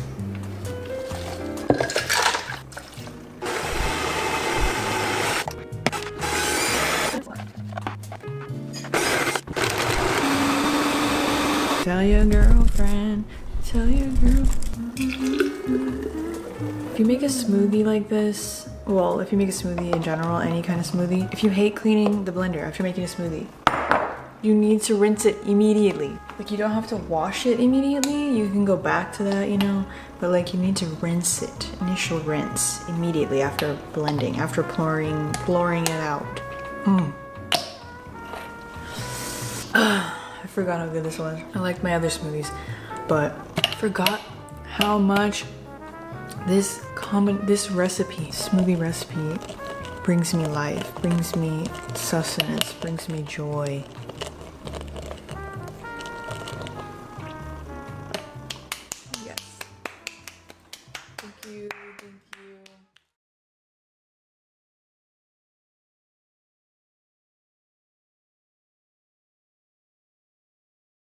Tell your girlfriend, tell your girlfriend. If you make a smoothie like this, well, if you make a smoothie in general, any kind of smoothie, if you hate cleaning the blender after making a smoothie, you need to rinse it immediately. Like, you don't have to wash it immediately. You can go back to that, you know, but like you need to rinse it. Initial rinse immediately after blending, after pouring it out. I forgot how good this was. I like my other smoothies, but I forgot how much this recipe, smoothie recipe, brings me life, brings me sustenance, brings me joy.